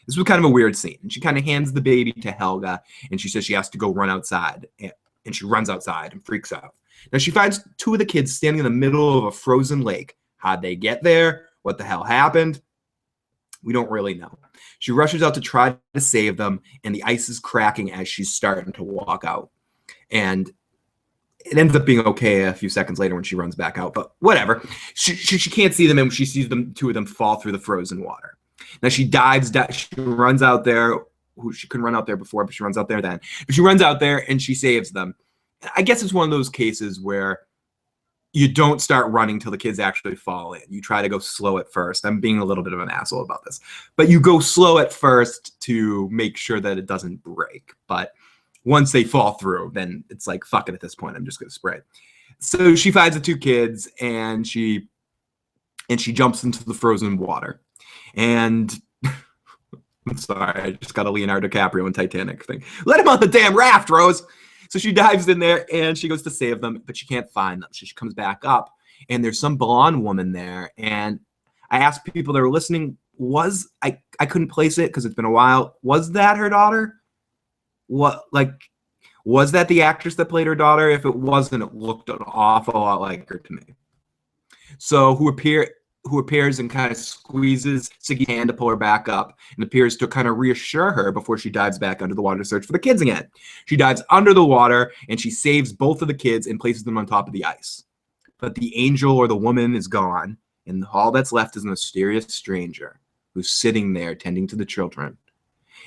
This was kind of a weird scene. And she kind of hands the baby to Helga, and she says she has to go run outside. And she runs outside and freaks out. Now she finds two of the kids standing in the middle of a frozen lake. How'd they get there? What the hell happened? We don't really know. She rushes out to try to save them, and the ice is cracking as she's starting to walk out. And it ends up being okay a few seconds later when she runs back out, but whatever. She can't see them, and she sees two of them fall through the frozen water. Now she she runs out there. She couldn't run out there before, but she runs out there then. But she runs out there and she saves them. I guess it's one of those cases where you don't start running till the kids actually fall in. You try to go slow at first. I'm being a little bit of an asshole about this. But you go slow at first to make sure that it doesn't break. But once they fall through, then it's like, fuck it at this point. I'm just going to spray. So she finds the two kids, and she jumps into the frozen water. And I'm sorry, I just got a Leonardo DiCaprio and Titanic thing. Let him on the damn raft, Rose. So she dives in there and she goes to save them, but she can't find them. So she comes back up and there's some blonde woman there. And I asked people that were listening, I couldn't place it because it's been a while. Was that her daughter? Was that the actress that played her daughter? If it wasn't, it looked an awful lot like her to me. So who appears and kind of squeezes Siggy's hand to pull her back up and appears to kind of reassure her before she dives back under the water to search for the kids again. She dives under the water and she saves both of the kids and places them on top of the ice. But the angel or the woman is gone, and all that's left is a mysterious stranger who's sitting there tending to the children.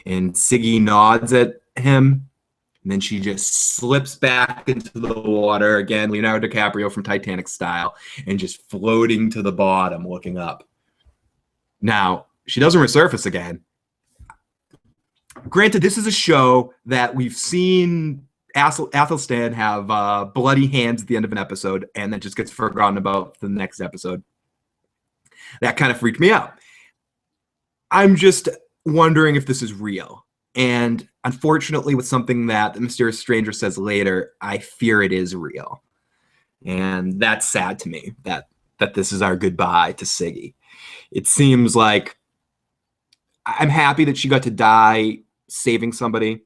And Siggy nods at him, and then she just slips back into the water again, Leonardo DiCaprio from Titanic style, and just floating to the bottom, looking up. Now, she doesn't resurface again. Granted, this is a show that we've seen Athelstan have bloody hands at the end of an episode, and that just gets forgotten about the next episode. That kind of freaked me out. I'm just wondering if this is real. And unfortunately, with something that the mysterious stranger says later, I fear it is real. And that's sad to me, that this is our goodbye to Siggy. It seems like I'm happy that she got to die saving somebody,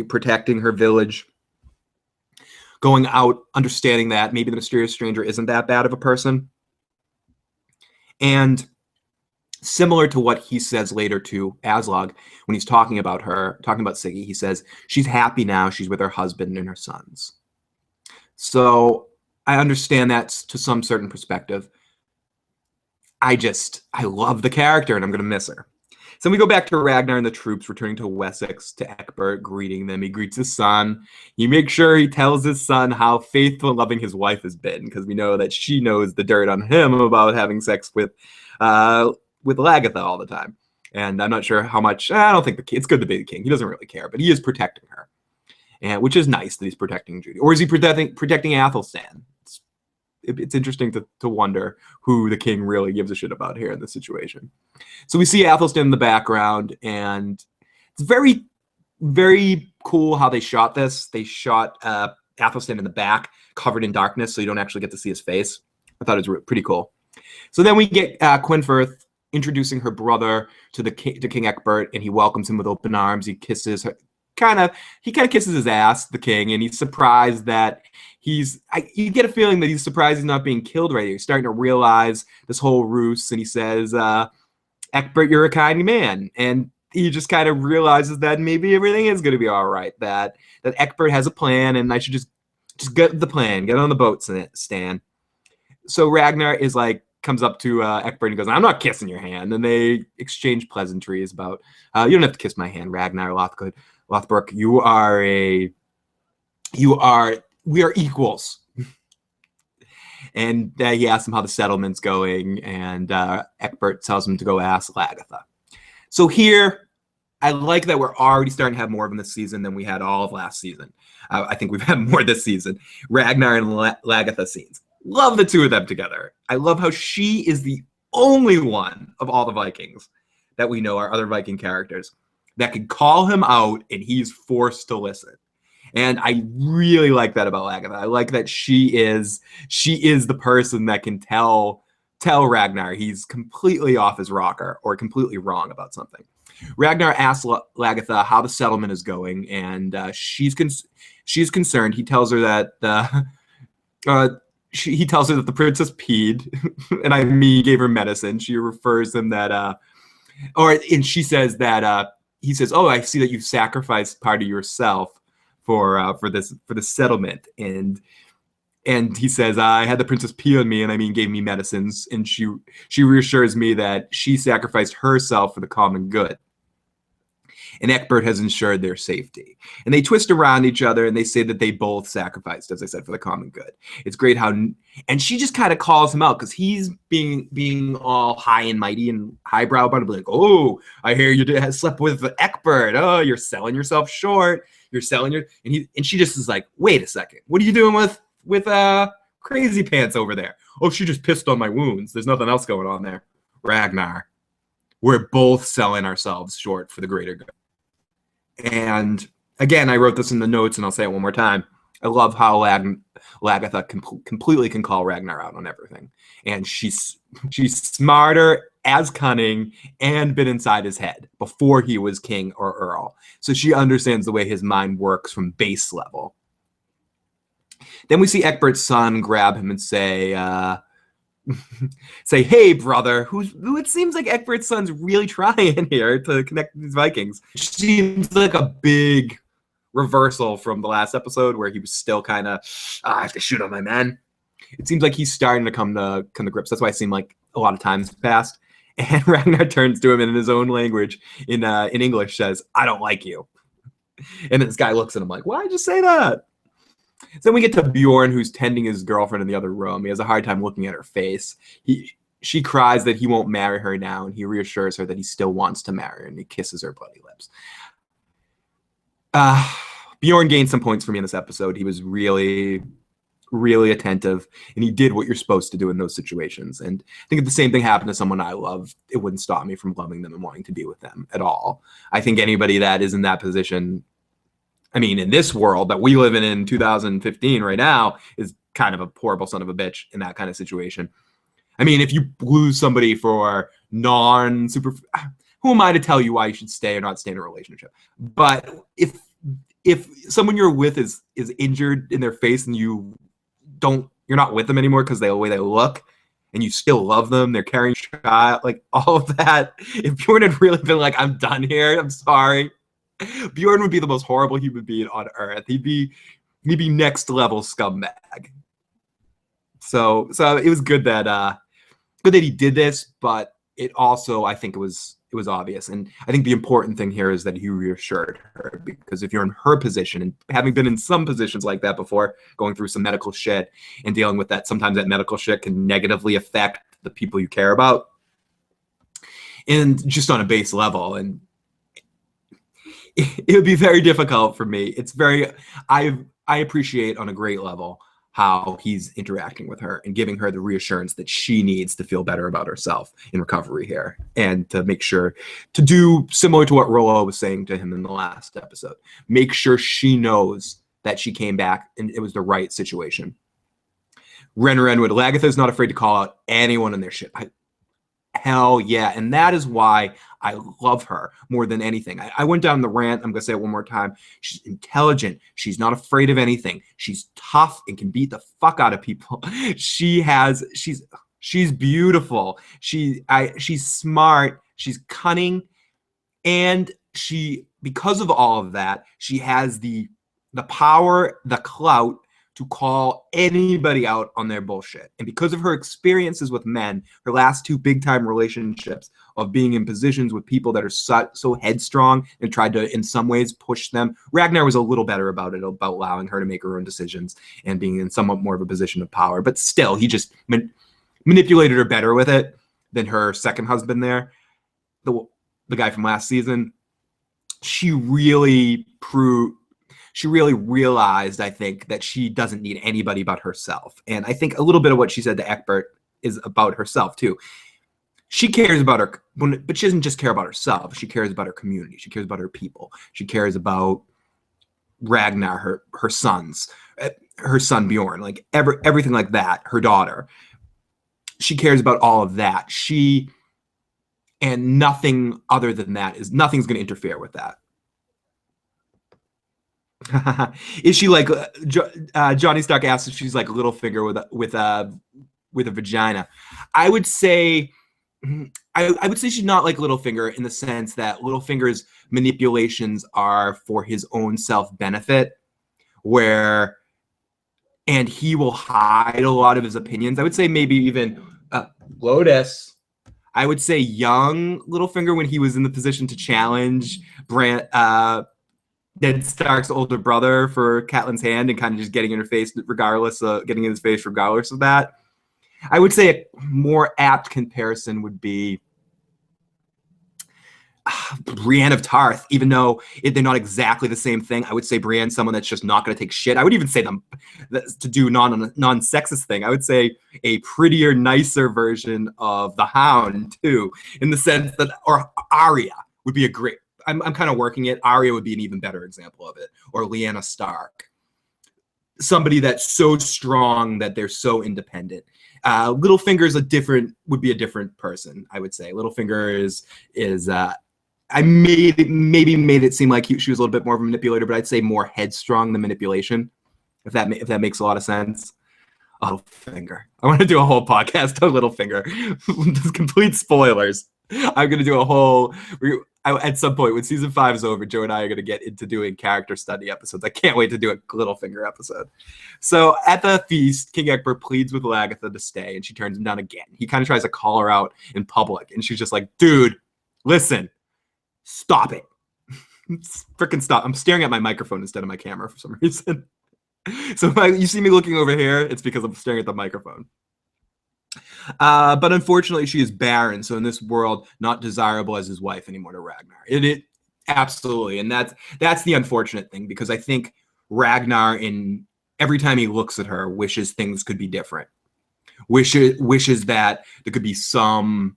protecting her village, going out, understanding that maybe the mysterious stranger isn't that bad of a person. And similar to what he says later to Aslaug when he's talking about Siggy, he says, she's happy now, she's with her husband and her sons. So I understand that to some certain perspective. I love the character and I'm going to miss her. So we go back to Ragnar and the troops returning to Wessex, to Ecbert, greeting them. He greets his son. He makes sure he tells his son how faithful and loving his wife has been, because we know that she knows the dirt on him about having sex with Lagatha all the time. And I'm not sure how much. I don't think it's good to be the king. He doesn't really care, but he is protecting her, and which is nice that he's protecting Judy. Or is he protecting Athelstan? It's interesting to wonder who the king really gives a shit about here in this situation. So we see Athelstan in the background, and it's very, very cool how they shot this. They shot Athelstan in the back, covered in darkness, so you don't actually get to see his face. I thought it was pretty cool. So then we get Kwenthrith introducing her brother to King Ecbert, and he welcomes him with open arms. He kisses her, kind of kisses his ass, the king, and he's surprised that you get a feeling that he's surprised he's not being killed right here. He's starting to realize this whole ruse, and he says, Ecbert, you're a kind man. And he just kind of realizes that maybe everything is going to be all right, that Ecbert has a plan, and I should just get the plan, get on the boat, Stan. So Ragnar comes up to Ecbert and goes, I'm not kissing your hand. And they exchange pleasantries about, you don't have to kiss my hand, Ragnar Lothbrok. We are equals. And he asks him how the settlement's going, and Ecbert tells him to go ask Lagatha. So here, I like that we're already starting to have more of them this season than we had all of last season. I think we've had more this season. Ragnar and Lagatha scenes. Love the two of them together. I love how she is the only one of all the Vikings that we know, our other Viking characters, that could call him out and he's forced to listen. And I really like that about Lagatha. I like that she is the person that can tell Ragnar he's completely off his rocker or completely wrong about something. Ragnar asks Lagatha how the settlement is going, and she's concerned. He tells her that he tells her that the princess peed, and I mean gave her medicine. She refers him that, and she says that he says, "Oh, I see that you've sacrificed part of yourself for this settlement," and he says, "I had the princess pee on me, and I mean gave me medicines," and she reassures me that she sacrificed herself for the common good. And Ecbert has ensured their safety. And they twist around each other, and they say that they both sacrificed, as I said, for the common good. It's great how, and she just kind of calls him out because he's being all high and mighty and highbrow about it, like, "Oh, I hear you slept with Ecbert. Oh, you're selling yourself short. You're selling your," and she just is like, "Wait a second, what are you doing with Crazy Pants over there?" "Oh, she just pissed on my wounds. There's nothing else going on there." Ragnar, we're both selling ourselves short for the greater good. And again, I wrote this in the notes, and I'll say it one more time. I love how Lagatha completely can call Ragnar out on everything. And she's smarter, as cunning, and been inside his head before he was king or earl. So she understands the way his mind works from base level. Then we see Ecbert's son grab him and say, hey, brother, who it seems like Ecbert's son's really trying here to connect with these Vikings. Seems like a big reversal from the last episode where he was still kind of, I have to shoot on my men. It seems like he's starting to come to grips. That's why it seemed like a lot of times passed. And Ragnar turns to him in his own language, in English, says, I don't like you. And this guy looks at him like, why'd you say that? So then we get to Bjorn, who's tending his girlfriend in the other room. He has a hard time looking at her face. She cries that he won't marry her now, and he reassures her that he still wants to marry her, and he kisses her bloody lips. Bjorn gained some points for me in this episode. He was really, really attentive, and he did what you're supposed to do in those situations. And I think if the same thing happened to someone I love, it wouldn't stop me from loving them and wanting to be with them at all. I think anybody that is in that position, I mean, in this world that we live in 2015 right now, is kind of a horrible son of a bitch in that kind of situation. I mean, if you lose somebody for non-super... Who am I to tell you why you should stay or not stay in a relationship? But if someone you're with is injured in their face and you're not with them anymore because the way they look, and you still love them, they're carrying a child, like all of that. If Bjorn had really been like, I'm done here, I'm sorry, Bjorn would be the most horrible human being on earth. He'd be next level scumbag. So it was good that he did this, but it also, I think it was obvious. And I think the important thing here is that he reassured her, because if you're in her position, and having been in some positions like that before, going through some medical shit and dealing with that, sometimes that medical shit can negatively affect the people you care about, and just on a base level. And it would be very difficult for me. I appreciate on a great level how he's interacting with her and giving her the reassurance that she needs to feel better about herself in recovery here, and to make sure to do similar to what Rollo was saying to him in the last episode. Make sure she knows that she came back and it was the right situation. Ren Renwood, Lagatha is not afraid to call out anyone in their shit. Hell yeah. And that is why I love her more than anything. I went down the rant. I'm going to say it one more time. She's intelligent. She's not afraid of anything. She's tough and can beat the fuck out of people. She's beautiful. She's smart. She's cunning. And because of all of that, she has the power, the clout to call anybody out on their bullshit. And because of her experiences with men, her last two big-time relationships of being in positions with people that are so headstrong and tried to, in some ways, push them. Ragnar was a little better about it, about allowing her to make her own decisions and being in somewhat more of a position of power. But still, he just manipulated her better with it than her second husband there, the guy from last season. She really realized, I think, that she doesn't need anybody but herself. And I think a little bit of what she said to Ecbert is about herself, too. She cares about her, but she doesn't just care about herself. She cares about her community. She cares about her people. She cares about Ragnar, her sons, her son Bjorn, like everything like that, her daughter. She cares about all of that. And nothing other than that nothing's going to interfere with that. Is she like Johnny Stark asks if she's like Littlefinger with a vagina? I would say she's not like Littlefinger in the sense that Littlefinger's manipulations are for his own self-benefit, and he will hide a lot of his opinions. I would say maybe even Lotus. I would say young Littlefinger, when he was in the position to challenge Ned Stark's older brother for Catelyn's hand and kind of just getting in his face regardless of that. I would say a more apt comparison would be Brienne of Tarth, even though they're not exactly the same thing. I would say Brienne's someone that's just not going to take shit. I would even say them to do non-sexist thing. I would say a prettier, nicer version of the Hound too, in the sense that, or Arya would be a great. I'm kind of working it. Arya would be an even better example of it, or Lyanna Stark. Somebody that's so strong that they're so independent. Littlefinger's would be a different person. I would say Littlefinger is. I maybe made it seem like she was a little bit more of a manipulator, but I'd say more headstrong than manipulation, if that makes a lot of sense. Littlefinger. I want to do a whole podcast on Littlefinger. Complete spoilers. I'm going to do a whole... at some point, when season 5 is over, Joe and I are going to get into doing character study episodes. I can't wait to do a Littlefinger episode. So at the feast, King Ecbert pleads with Lagertha to stay, and she turns him down again. He kind of tries to call her out in public, and she's just like, dude, listen, stop it. Freaking stop. I'm staring at my microphone instead of my camera for some reason. So if you see me looking over here, it's because I'm staring at the microphone. But unfortunately, she is barren. So in this world, not desirable as his wife anymore to Ragnar. It absolutely, and that's the unfortunate thing, because I think Ragnar, in every time he looks at her, wishes things could be different. Wishes that there could be some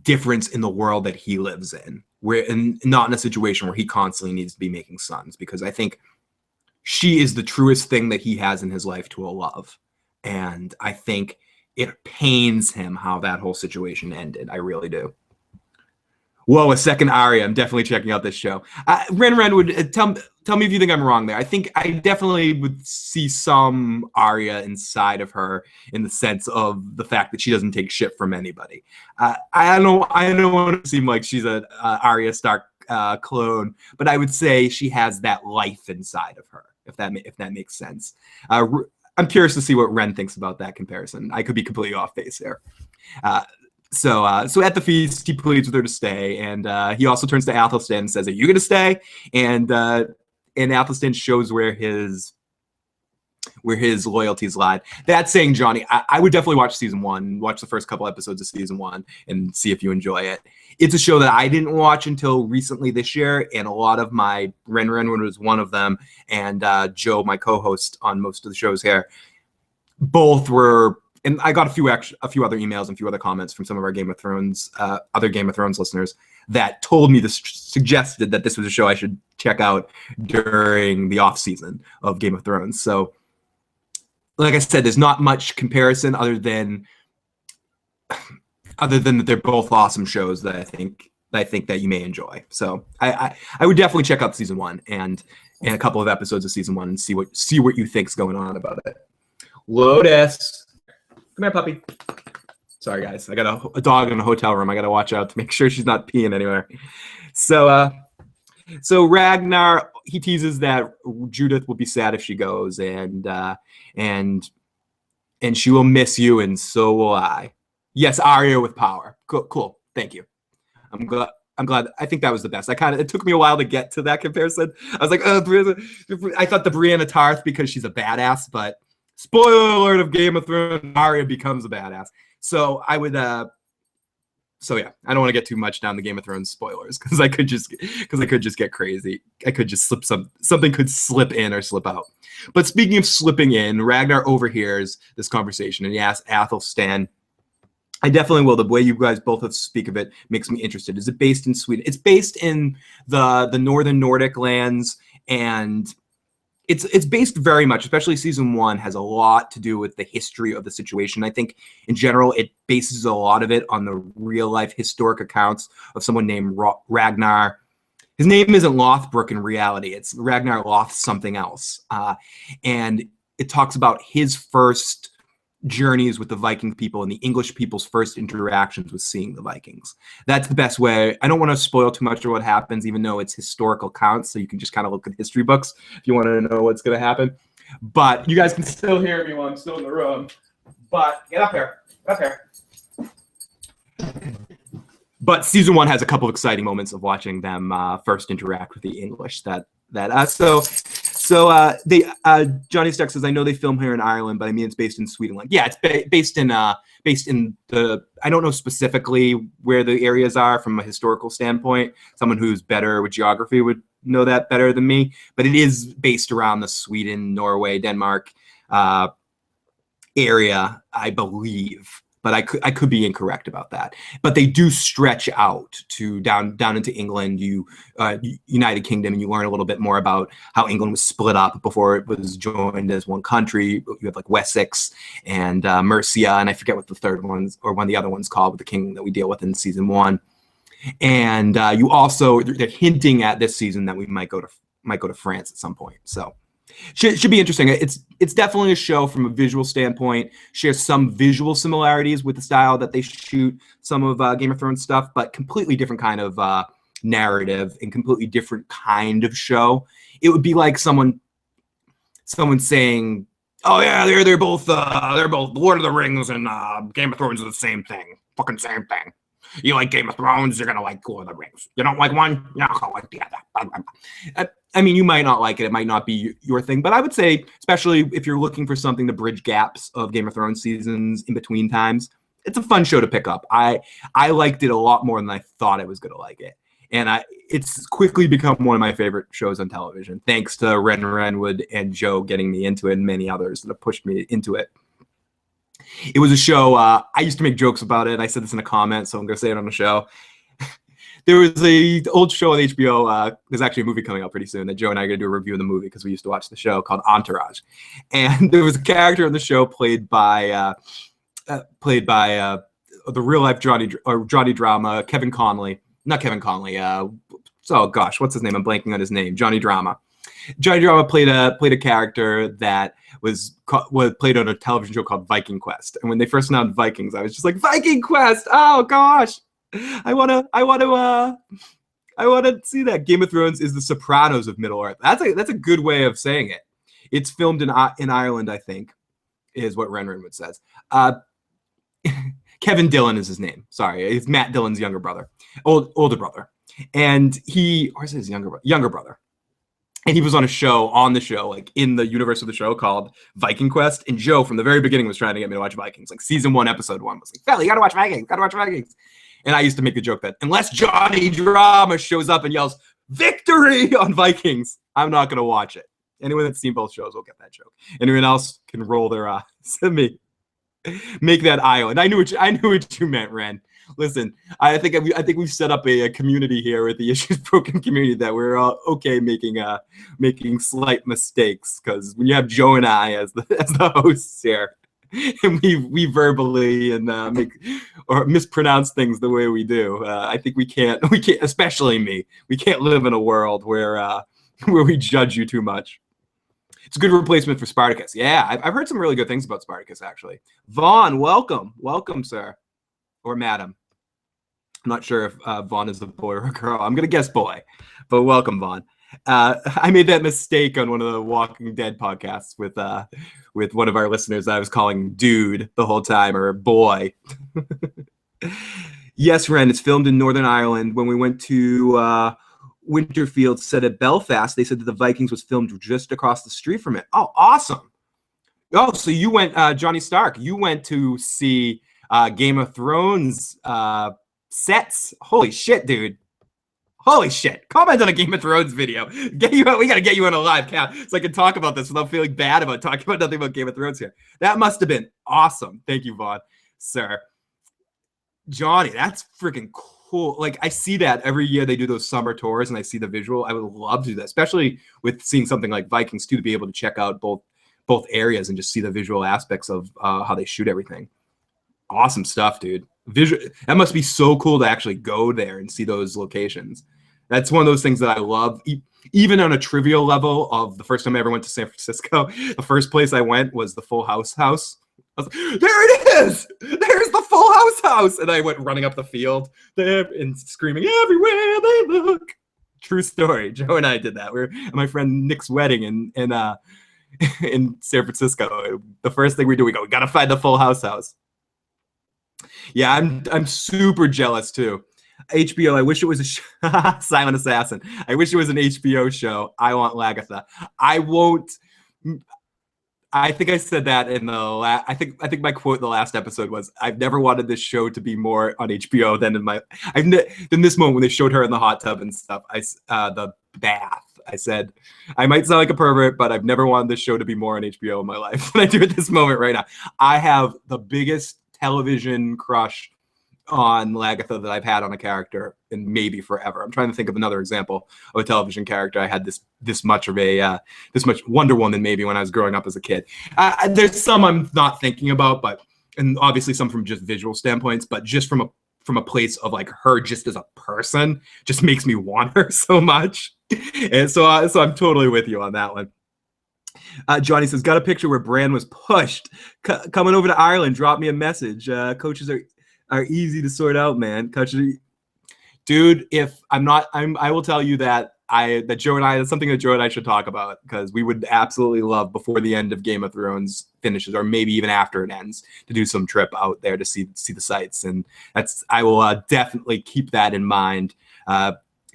difference in the world that he lives in, and not in a situation where he constantly needs to be making sons. Because I think she is the truest thing that he has in his life to a love, and I think it pains him how that whole situation ended. I really do. Whoa, a second Arya. I'm definitely checking out this show. Ren would tell me if you think I'm wrong there. I think I definitely would see some Arya inside of her, in the sense of the fact that she doesn't take shit from anybody. I don't want to seem like she's a Arya Stark clone, but I would say she has that life inside of her, if that makes sense. I'm curious to see what Ren thinks about that comparison. I could be completely off base there. So at the feast, he pleads with her to stay, and he also turns to Athelstan and says, "Are you going to stay?" And Athelstan shows where his loyalties lied. That saying, Johnny, I would definitely watch season 1, watch the first couple episodes of season 1, and see if you enjoy it. It's a show that I didn't watch until recently this year, and a lot of my Ren was one of them, and Joe, my co-host on most of the shows here, both were. And I got a few other emails and a few other comments from some of our other Game of Thrones listeners that told me suggested that this was a show I should check out during the off season of Game of Thrones. So, like I said, there's not much comparison other than that they're both awesome shows that I think that you may enjoy. So I would definitely check out season 1 and a couple of episodes of season 1 and see what you think's going on about it. Lotus. Come here, puppy. Sorry, guys. I got a dog in a hotel room. I got to watch out to make sure she's not peeing anywhere. So Ragnar, he teases that Judith will be sad if she goes, and she will miss you, and so will I. Yes, Arya with power. Cool. Thank you. I'm glad. I think that was the best. It took me a while to get to that comparison. I was like, I thought the Brienne of Tarth because she's a badass, but spoiler alert of Game of Thrones, Arya becomes a badass. So I would, yeah, I don't want to get too much down the Game of Thrones spoilers because I could just get crazy. I could just something could slip in or slip out. But speaking of slipping in, Ragnar overhears this conversation and he asks Athelstan, I definitely will. The way you guys both speak of it makes me interested. Is it based in Sweden? It's based in the northern Nordic lands, and it's based very much, especially season 1, has a lot to do with the history of the situation. I think in general, it bases a lot of it on the real life historic accounts of someone named Ragnar. His name isn't Lothbrok in reality. It's Ragnar Loth something else. And it talks about his first journeys with the Viking people and the English people's first interactions with seeing the Vikings. That's the best way. I don't want to spoil too much of what happens, even though it's historical accounts, so you can just kind of look at history books if you want to know what's going to happen. But you guys can still hear me while I'm still in the room. But get up here. But season 1 has a couple of exciting moments of watching them first interact with the English. Johnny Stuck says, I know they film here in Ireland, but I mean it's based in Sweden. Yeah, it's based in based in I don't know specifically where the areas are from a historical standpoint. Someone who's better with geography would know that better than me, but it is based around the Sweden, Norway, Denmark area, I believe. But I could be incorrect about that. But they do stretch out to down into England, United Kingdom, and you learn a little bit more about how England was split up before it was joined as one country. You have like Wessex and Mercia, and I forget what the third one's or one of the other ones called with the king that we deal with in season 1. And you also they're hinting at this season that we might go to France at some point. So. Should be interesting. It's definitely a show from a visual standpoint. Shares some visual similarities with the style that they shoot some of Game of Thrones stuff, but completely different kind of narrative and completely different kind of show. It would be like someone saying, "Oh yeah, they're both Lord of the Rings and Game of Thrones are the same thing, fucking same thing. You like Game of Thrones, you're gonna like Lord of the Rings. You don't like one, you're not gonna like the other." I mean, you might not like it. It might not be your thing. But I would say, especially if you're looking for something to bridge gaps of Game of Thrones seasons in between times, it's a fun show to pick up. I liked it a lot more than I thought I was going to like it. And it's quickly become one of my favorite shows on television, thanks to Ren Renwood and Joe getting me into it and many others that have pushed me into it. It was a show, I used to make jokes about it. I said this in a comment, so I'm going to say it on the show. There was a old show on HBO. There's actually a movie coming out pretty soon that Joe and I are going to do a review of the movie because we used to watch the show, called Entourage. And there was a character in the show played by the real life Johnny Drama, Kevin Conley. Not Kevin Conley. Oh gosh, what's his name? I'm blanking on his name. Johnny Drama. Johnny Drama played a character that was played on a television show called Viking Quest. And when they first announced Vikings, I was just like, Viking Quest! Oh gosh! I want to see that. Game of Thrones is the Sopranos of Middle Earth. That's a good way of saying it. It's filmed in Ireland, I think, is what Ren Renwood says. Kevin Dillon is his name. Sorry, it's Matt Dillon's younger brother, older brother, and or is it his younger brother? And he was on the show, like in the universe of the show called Viking Quest. And Joe, from the very beginning, was trying to get me to watch Vikings. Like season 1, episode 1 was like, "Phil, you gotta watch Vikings. And I used to make the joke that unless Johnny Drama shows up and yells "Victory" on Vikings, I'm not going to watch it. Anyone that's seen both shows will get that joke. Anyone else can roll their eyes at me. Make that island. I knew what you meant, Ren. Listen, I think we've set up a community here with the Issues Broken community that we're all okay making slight mistakes, because when you have Joe and I as the hosts here, and we verbally and make or mispronounce things the way we do, I think we can't, especially me. We can't live in a world where we judge you too much. It's a good replacement for Spartacus. Yeah, I've heard some really good things about Spartacus, actually. Vaughn, welcome, sir, or madam. I'm not sure if Vaughn is a boy or a girl. I'm gonna guess boy, but welcome, Vaughn. I made that mistake on one of the Walking Dead podcasts with one of our listeners. I was calling dude the whole time, or boy. Yes, Ren, it's filmed in Northern Ireland. When we went to Winterfield set at Belfast, they said that the Vikings was filmed just across the street from it. Oh, awesome. Oh, so you went, Johnny Stark, you went to see Game of Thrones sets. Holy shit, dude. Holy shit. Comment on a Game of Thrones video. We got to get you on a live cam so I can talk about this without feeling bad about talking about nothing about Game of Thrones here. That must have been awesome. Thank you, Vaughn, sir. Johnny, that's freaking cool. Like, I see that every year they do those summer tours and I see the visual. I would love to do that, especially with seeing something like Vikings too, to be able to check out both areas and just see the visual aspects of how they shoot everything. Awesome stuff, dude. That must be so cool to actually go there and see those locations. That's one of those things that I love, even on a trivial level. Of the first time I ever went to San Francisco, the first place I went was the Full House house. I was like, there it is! There's the Full House house! And I went running up the field there and screaming, everywhere they look. True story. Joe and I did that. We were at my friend Nick's wedding in San Francisco. The first thing we do, we gotta find the Full House house. Yeah, I'm super jealous too. HBO, I wish it was a Silent Assassin. I wish it was an HBO show. I want Lagatha. I I think I said that in the I think my quote in the last episode was, "I've never wanted this show to be more on HBO than than this moment when they showed her in the hot tub and stuff. The bath. I said, I might sound like a pervert, but I've never wanted this show to be more on HBO in my life than I do at this moment right now. I have the biggest television crush on Lagatha that I've had on a character in maybe forever. I'm trying to think of another example of a television character I had this much Wonder Woman maybe when I was growing up as a kid. There's some I'm not thinking about, and obviously some from just visual standpoints, but just from a place of like her just as a person just makes me want her so much. And so I'm totally with you on that one. Johnny says, got a picture where Bran was pushed. Coming over to Ireland, drop me a message. Coaches are easy to sort out, man. Dude, if I will tell you that Joe and I, that's something that Joe and I should talk about, because we would absolutely love before the end of Game of Thrones finishes, or maybe even after it ends, to do some trip out there to see the sights. And I will definitely keep that in mind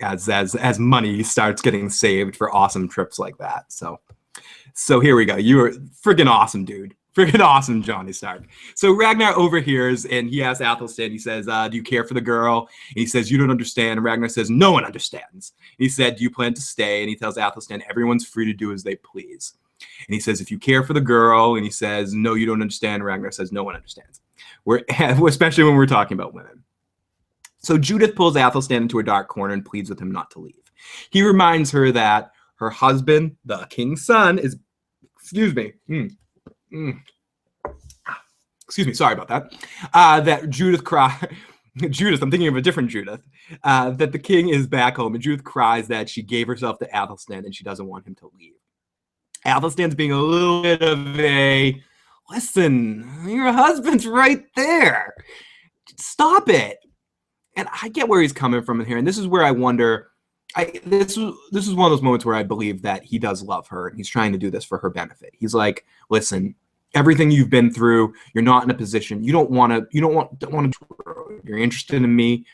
as money starts getting saved for awesome trips like that. So here we go. You are freaking awesome, dude. Freaking awesome, Johnny Stark. So Ragnar overhears, and he asks Athelstan, he says, do you care for the girl? And he says, you don't understand. And Ragnar says, no one understands. And he said, do you plan to stay? And he tells Athelstan, everyone's free to do as they please. And he says, if you care for the girl, and he says, no, you don't understand. Ragnar says, no one understands. Especially when we're talking about women. So Judith pulls Athelstan into a dark corner and pleads with him not to leave. He reminds her that her husband, the king's son, is, excuse me, sorry about that. That Judith Judith, I'm thinking of a different Judith. That the king is back home, and Judith cries that she gave herself to Athelstan and she doesn't want him to leave. Athelstan's being a little bit of a, listen, your husband's right there. Stop it. And I get where he's coming from in here, and this is where I wonder. This is one of those moments where I believe that he does love her, and he's trying to do this for her benefit. He's like, listen, everything you've been through, you're not in a position. You don't want to. You're interested in me.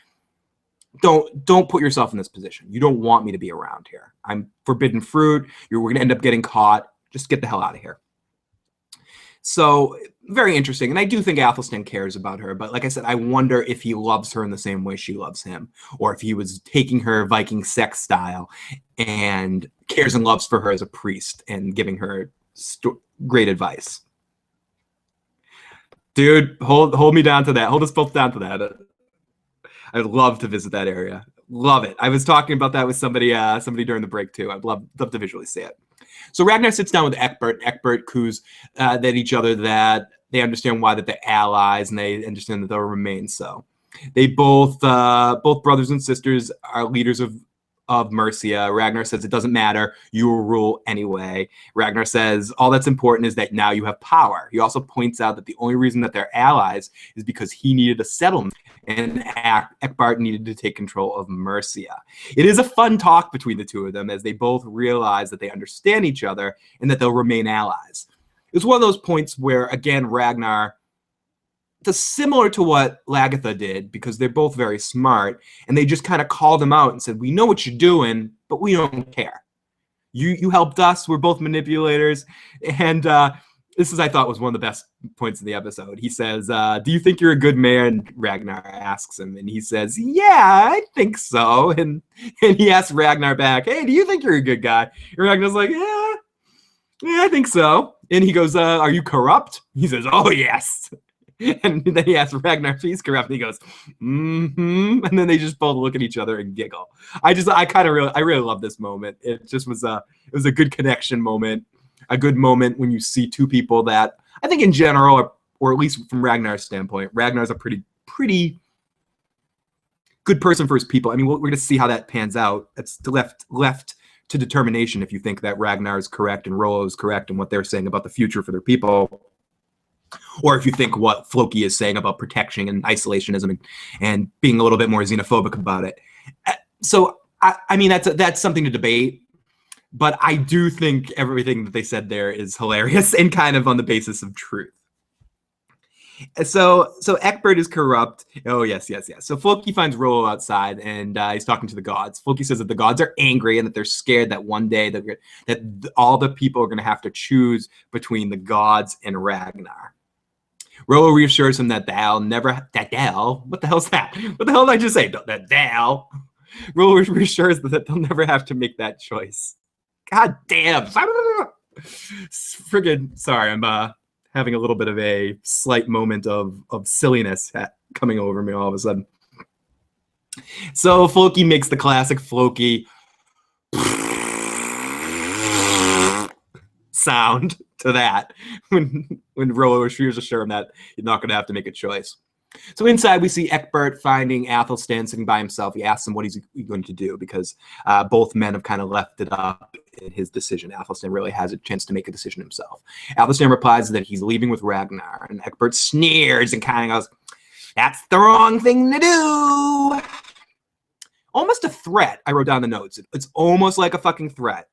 Don't put yourself in this position. You don't want me to be around here. I'm forbidden fruit. We're going to end up getting caught. Just get the hell out of here. So very interesting. And I do think Athelstan cares about her. But like I said, I wonder if he loves her in the same way she loves him, or if he was taking her Viking sex style and cares and loves for her as a priest and giving her great advice. Dude, hold me down to that. Hold us both down to that. I'd love to visit that area. Love it. I was talking about that with somebody during the break too. I'd love to visually see it. So Ragnar sits down with Ecbert. Ecbert coos at each other that they understand why that they're allies, and they understand that they'll remain so. They both brothers and sisters are leaders of Mercia. Ragnar says it doesn't matter. You will rule anyway. Ragnar says all that's important is that now you have power. He also points out that the only reason that they're allies is because he needed a settlement, and Ecbert needed to take control of Mercia. It is a fun talk between the two of them as they both realize that they understand each other and that they'll remain allies. It's one of those points where, again, Ragnar does similar to what Lagatha did, because they're both very smart, and they just kind of called him out and said, we know what you're doing, but we don't care. You helped us. We're both manipulators. And this is, I thought, was one of the best points in the episode. He says, do you think you're a good man? Ragnar asks him, and he says, yeah, I think so. And he asks Ragnar back, hey, do you think you're a good guy? And Ragnar's like, yeah, I think so. And he goes, are you corrupt? He says, oh, yes. And then he asks Ragnar if he's corrupt, and he goes, mm-hmm. And then they just both look at each other and giggle. I really love this moment. It just was it was a good connection moment, a good moment when you see two people that I think in general, or at least from Ragnar's standpoint, Ragnar's a pretty good person for his people. I mean, we're going to see how that pans out. It's left to determination if you think that Ragnar is correct and Rollo is correct in what they're saying about the future for their people, or if you think what Floki is saying about protection and isolationism and being a little bit more xenophobic about it. So, I mean, that's something to debate, but I do think everything that they said there is hilarious and kind of on the basis of truth. So Ecbert is corrupt. Oh, yes. So Floki finds Rollo outside, and he's talking to the gods. Floki says that the gods are angry and that they're scared that one day that all the people are going to have to choose between the gods and Ragnar. Rollo reassures him that what the hell's that? What the hell did I just say? That Dal. Rollo reassures that they'll never have to make that choice. God damn. Friggin' sorry, I'm having a little bit of a slight moment of silliness coming over me all of a sudden. So Floki makes the classic Floki sound to that when Rollo assures him that he's not going to have to make a choice. So inside, we see Ecbert finding Athelstan sitting by himself. He asks him what he's going to do because both men have kind of left it up in his decision. Athelstan really has a chance to make a decision himself. Athelstan replies that he's leaving with Ragnar, and Ecbert sneers and kind of goes, "That's the wrong thing to do." Almost a threat. I wrote down the notes. It's almost like a fucking threat.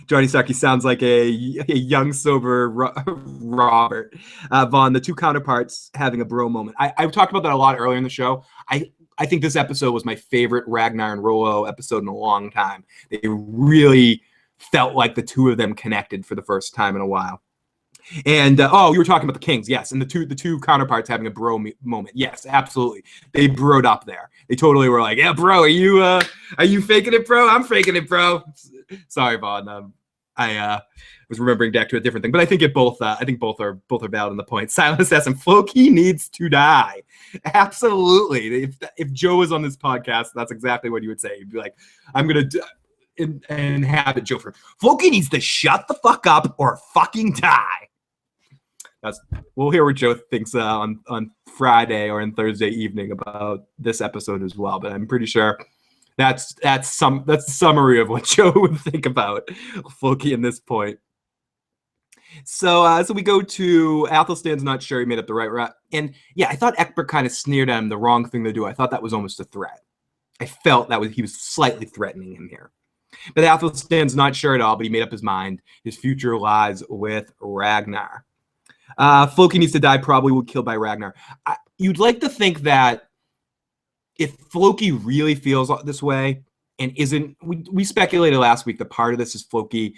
Johnny Stuckey sounds like a young, sober Robert. Vaughn, the two counterparts having a bro moment. I've talked about that a lot earlier in the show. I think this episode was my favorite Ragnar and Rollo episode in a long time. They really felt like the two of them connected for the first time in a while. And you were talking about the Kings, yes, and the two counterparts having a bro moment, yes, absolutely. They broed up there. They totally were like, "Yeah, bro, are you faking it, bro? I'm faking it, bro." Sorry, Vaughn. I was remembering back to a different thing, but I think both are valid in the point. Silent Assassin, Floki needs to die. Absolutely. If Joe was on this podcast, that's exactly what he would say. He'd be like, "I'm gonna and have it, Joe. Floki needs to shut the fuck up or fucking die." We'll hear what Joe thinks on Friday or on Thursday evening about this episode as well. But I'm pretty sure that's the summary of what Joe would think about Floki in this point. So we go to Athelstan's not sure he made up the right route. And yeah, I thought Ecbert kind of sneered at him, the wrong thing to do. I thought that was almost a threat. I felt he was slightly threatening him here. But Athelstan's not sure at all, but he made up his mind. His future lies with Ragnar. Floki needs to die, probably will killed by Ragnar. You'd like to think that if Floki really feels this way and isn't, we speculated last week that part of this is Floki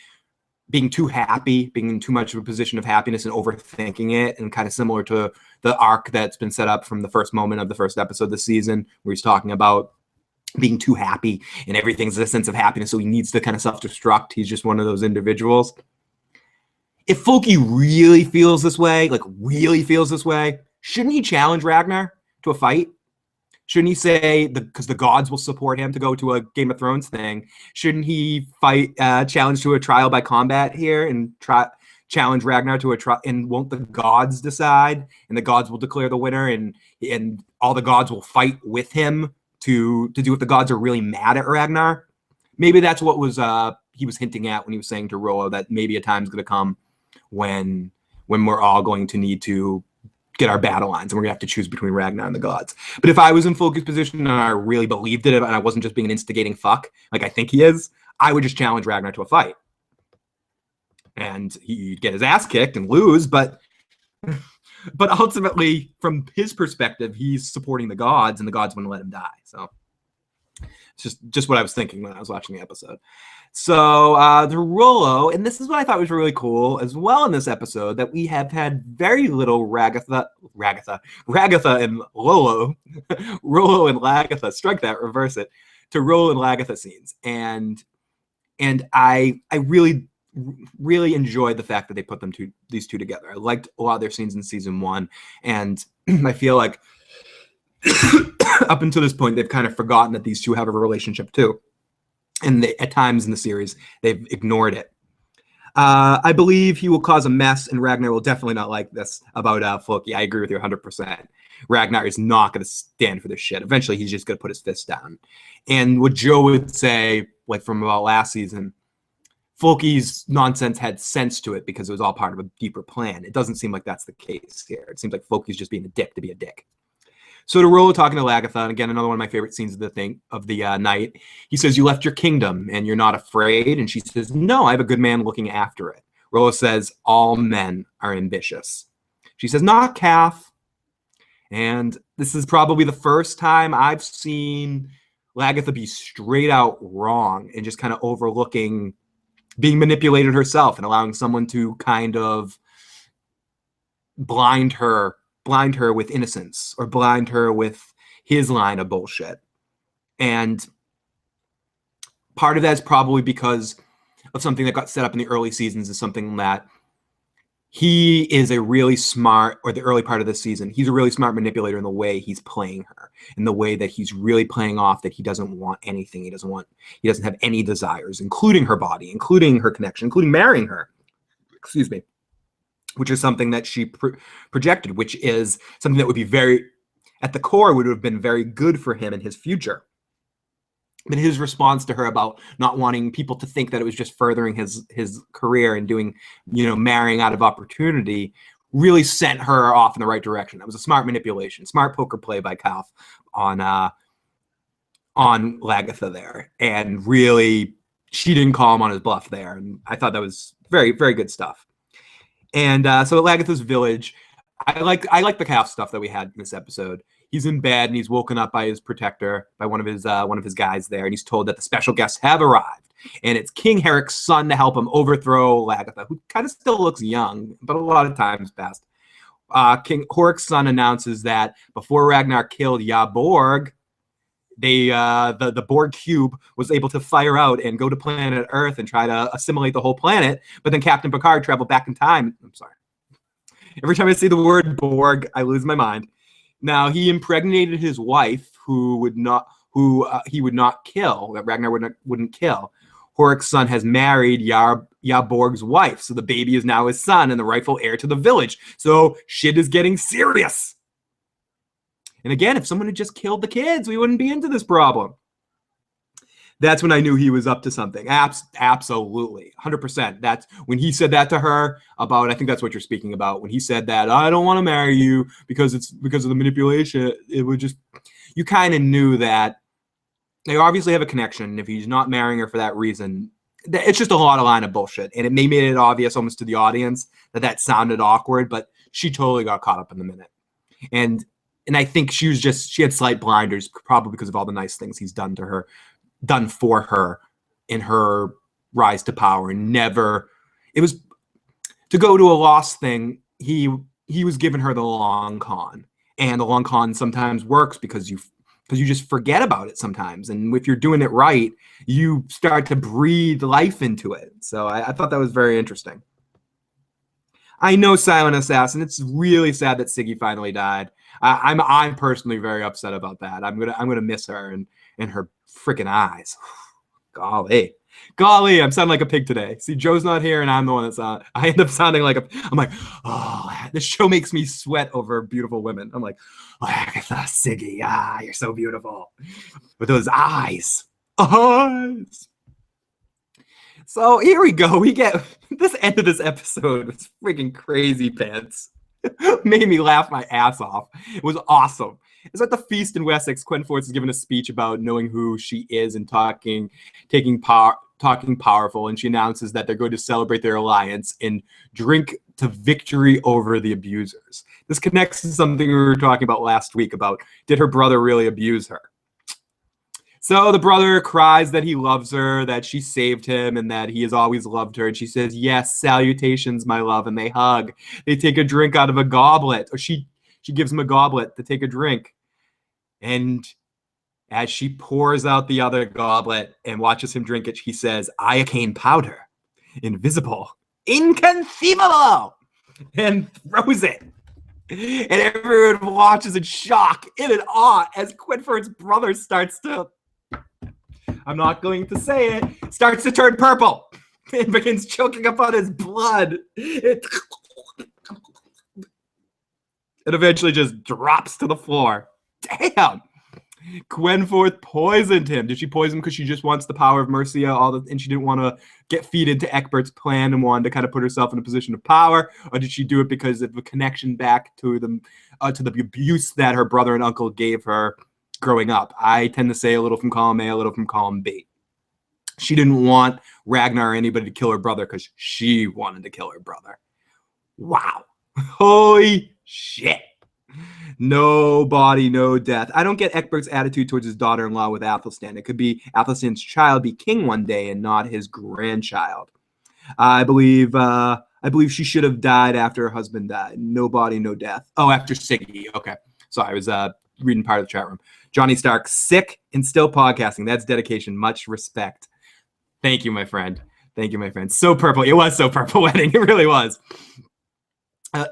being too happy, being in too much of a position of happiness and overthinking it, and kind of similar to the arc that's been set up from the first moment of the first episode this season, where he's talking about being too happy and everything's a sense of happiness, so he needs to kind of self-destruct. He's just one of those individuals. If Floki really feels this way, shouldn't he challenge Ragnar to a fight? Shouldn't he say, because the gods will support him to go to a Game of Thrones thing, shouldn't he challenge to a trial by combat here and challenge Ragnar to a trial? And won't the gods decide? And the gods will declare the winner, and all the gods will fight with him to do if the gods are really mad at Ragnar? Maybe that's what he was hinting at when he was saying to Rollo that maybe a time's going to come when we're all going to need to get our battle lines and we're going to have to choose between Ragnar and the gods. But if I was in Floki's position and I really believed it and I wasn't just being an instigating fuck like I think he is, I would just challenge Ragnar to a fight. And he'd get his ass kicked and lose, but ultimately, from his perspective, he's supporting the gods and the gods wouldn't let him die. So it's just what I was thinking when I was watching the episode. So the Rollo, and this is what I thought was really cool as well in this episode, that we have had very little Ragatha and Rollo and Lagatha, strike that, reverse it, to Rollo and Lagatha scenes. And I really enjoyed the fact that they put these two together. I liked a lot of their scenes in season 1, and I feel like up until this point, they've kind of forgotten that these two have a relationship too. And at times in the series, they've ignored it. I believe he will cause a mess, and Ragnar will definitely not like this about Floki. I agree with you 100%. Ragnar is not going to stand for this shit. Eventually, he's just going to put his fist down. And what Joe would say, like from about last season, Floki's nonsense had sense to it because it was all part of a deeper plan. It doesn't seem like that's the case here. It seems like Floki's just being a dick to be a dick. So to Rollo talking to Lagatha, and again, another one of my favorite scenes of the night, he says, "You left your kingdom and you're not afraid?" And she says, "No, I have a good man looking after it." Rollo says, "All men are ambitious." She says, not Kalf. And this is probably the first time I've seen Lagertha be straight out wrong and just kind of overlooking being manipulated herself and allowing someone to kind of blind her with innocence or blind her with his line of bullshit. And part of that is probably because of something that got set up in the early seasons, is something that he is a really smart, or the early part of this season, he's a really smart manipulator in the way he's playing her, in the way that he's really playing off that he doesn't want anything. He doesn't have any desires, including her body, including her connection, including marrying her. Excuse me. Which is something that she projected, which is something that would be very, at the core, would have been very good for him in his future. But his response to her about not wanting people to think that it was just furthering his career and doing, marrying out of opportunity, really sent her off in the right direction. That was a smart manipulation, smart poker play by Kalf on Lagertha there. And really, she didn't call him on his bluff there. And I thought that was very, very good stuff. And so at Lagertha's village, I like the Kalf stuff that we had in this episode. He's in bed and he's woken up by his protector, by one of his guys there, and he's told that the special guests have arrived, and it's King Herrick's son to help him overthrow Lagertha, who kind of still looks young, but a lot of time's passed. King Herrick's son announces that before Ragnar killed Yaborg, the Borg cube was able to fire out and go to planet Earth and try to assimilate the whole planet, but then Captain Picard traveled back in time. I'm sorry. Every time I see the word Borg, I lose my mind. Now, he impregnated his wife, who he would not kill, that Ragnar wouldn't kill. Horik's son has married Yaborg's wife, so the baby is now his son and the rightful heir to the village. So shit is getting serious. And again, if someone had just killed the kids, we wouldn't be into this problem. That's when I knew he was up to something. Absolutely. 100%. That's when he said that to her about, I think that's what you're speaking about. When he said that, I don't want to marry you because of the manipulation. It would just, you kind of knew that they obviously have a connection. If he's not marrying her for that reason, it's just a lot of line of bullshit. And it made it obvious almost to the audience that sounded awkward, but she totally got caught up in the minute. And I think she had slight blinders, probably because of all the nice things he's done for her in her rise to power. And it was to go to a lost thing. He was giving her the long con, and the long con sometimes works because you just forget about it sometimes. And if you're doing it right, you start to breathe life into it. So I thought that was very interesting. I know, Silent Assassin, it's really sad that Siggy finally died. I'm personally very upset about that. I'm gonna miss her and her freaking eyes. Golly, I'm sounding like a pig today. See, Joe's not here, and I'm the one that's on. I end up sounding like I'm like, oh, this show makes me sweat over beautiful women. I'm like, oh, Agatha, Siggy, you're so beautiful with those eyes. So here we go. We get this end of this episode was freaking crazy pants. Made me laugh my ass off. It was awesome. It's at the feast in Wessex. Kwenthrith is giving a speech about knowing who she is and talking powerful, and she announces that they're going to celebrate their alliance and drink to victory over the abusers. This connects to something we were talking about last week about, did her brother really abuse her? So the brother cries that he loves her, that she saved him, and that he has always loved her. And she says, yes, salutations, my love. And they hug. They take a drink out of a goblet. Or she gives him a goblet to take a drink. And as she pours out the other goblet and watches him drink it, she says, iocane powder. Invisible. Inconceivable! And throws it. And everyone watches in shock, in awe, as Kwenthrith's brother starts to... I'm not going to say it. Starts to turn purple and begins choking up on his blood. It eventually just drops to the floor. Damn. Kwenthrith poisoned him. Did she poison him because she just wants the power of Mercia, and she didn't want to get feed into Ecbert's plan and wanted to kind of put herself in a position of power? Or did she do it because of a connection back to the abuse that her brother and uncle gave her growing up? I tend to say a little from column A, a little from column B. She didn't want Ragnar or anybody to kill her brother because she wanted to kill her brother. Wow. Holy shit. No body, no death. I don't get Ecbert's attitude towards his daughter-in-law with Athelstan. It could be Athelstan's child be king one day and not his grandchild. I believe she should have died after her husband died. No body, no death. Oh, after Siggy. Okay. Sorry, I was reading part of the chat room. Johnny Stark, sick and still podcasting. That's dedication. Much respect. Thank you, my friend. Thank you, my friend. So purple. It was so purple wedding. It really was.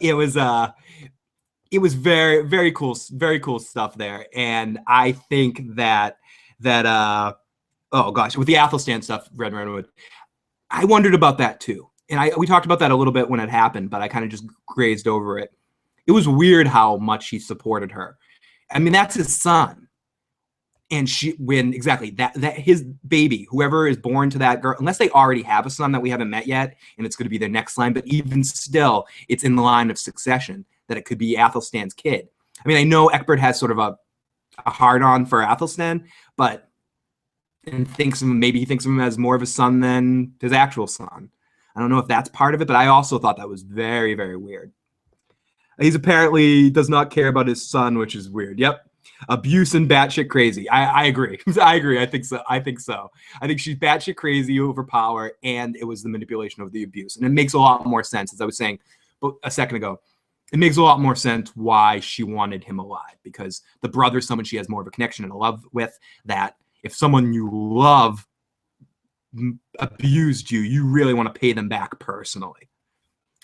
It was very, very cool stuff there. And I think that oh gosh, with the Athelstan stuff, Red Redwood, I wondered about that too. And we talked about that a little bit when it happened, but I kind of just grazed over it. It was weird how much he supported her. I mean, that's his son. And that his baby, whoever is born to that girl, unless they already have a son that we haven't met yet, and it's going to be their next line, but even still, it's in the line of succession that it could be Athelstan's kid. I mean, I know Ecbert has sort of a hard-on for Athelstan, but maybe he thinks of him as more of a son than his actual son. I don't know if that's part of it, but I also thought that was very, very weird. He's apparently does not care about his son, which is weird. Yep. Abuse and batshit crazy. I agree. I agree. I think so. I think she's batshit crazy over power, and it was the manipulation of the abuse. And it makes a lot more sense, as I was saying a second ago. It makes a lot more sense why she wanted him alive, because the brother's someone she has more of a connection and a love with, that if someone you love abused you, you really want to pay them back personally.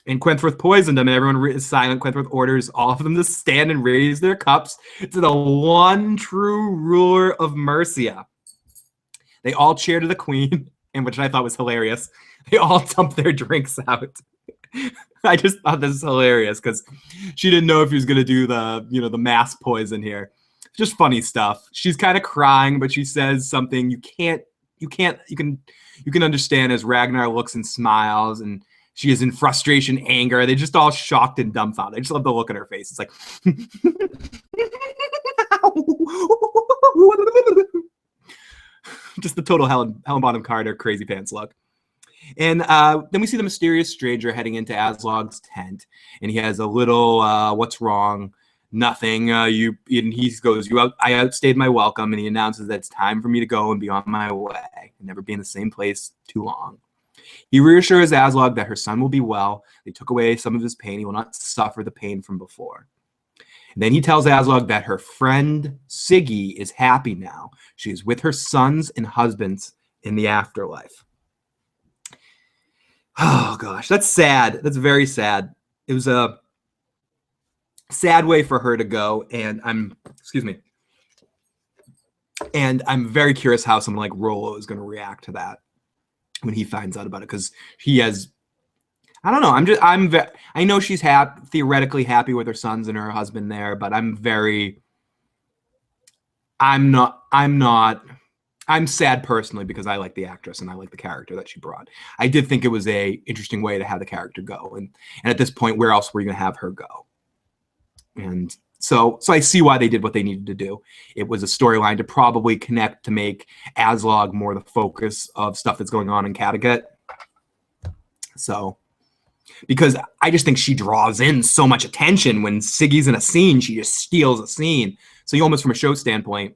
And Kwenthrith poisoned them, and everyone is silent. Kwenthrith orders all of them to stand and raise their cups to the one true ruler of Mercia. They all cheer to the queen, and which I thought was hilarious. They all dump their drinks out. I just thought this was hilarious because she didn't know if he was going to do the mass poison here. Just funny stuff. She's kind of crying, but she says something you can understand as Ragnar looks and smiles, and she is in frustration, anger. They're just all shocked and dumbfounded. I just love the look on her face. It's like, just the total Helen Bonham Carter crazy pants look. And then we see the mysterious stranger heading into Aslaug's tent, and he has a little, what's wrong? Nothing. And he goes, I outstayed my welcome, and he announces that it's time for me to go and be on my way and never be in the same place too long. He reassures Aslaug that her son will be well. They took away some of his pain. He will not suffer the pain from before. And then he tells Aslaug that her friend Siggy is happy now. She is with her sons and husbands in the afterlife. Oh, gosh, that's sad. That's very sad. It was a sad way for her to go, and I'm very curious how someone like Rollo is going to react to that when he finds out about it, because he has, I don't know, I know she's theoretically happy with her sons and her husband there, but I'm sad personally because I like the actress and I like the character that she brought. I did think it was a interesting way to have the character go, and at this point, where else were you going to have her go? And so I see why they did what they needed to do. It was a storyline to probably connect to make Aslaug more the focus of stuff that's going on in Kattegat. So, because I just think she draws in so much attention when Siggy's in a scene, she just steals a scene. So you almost, from a show standpoint,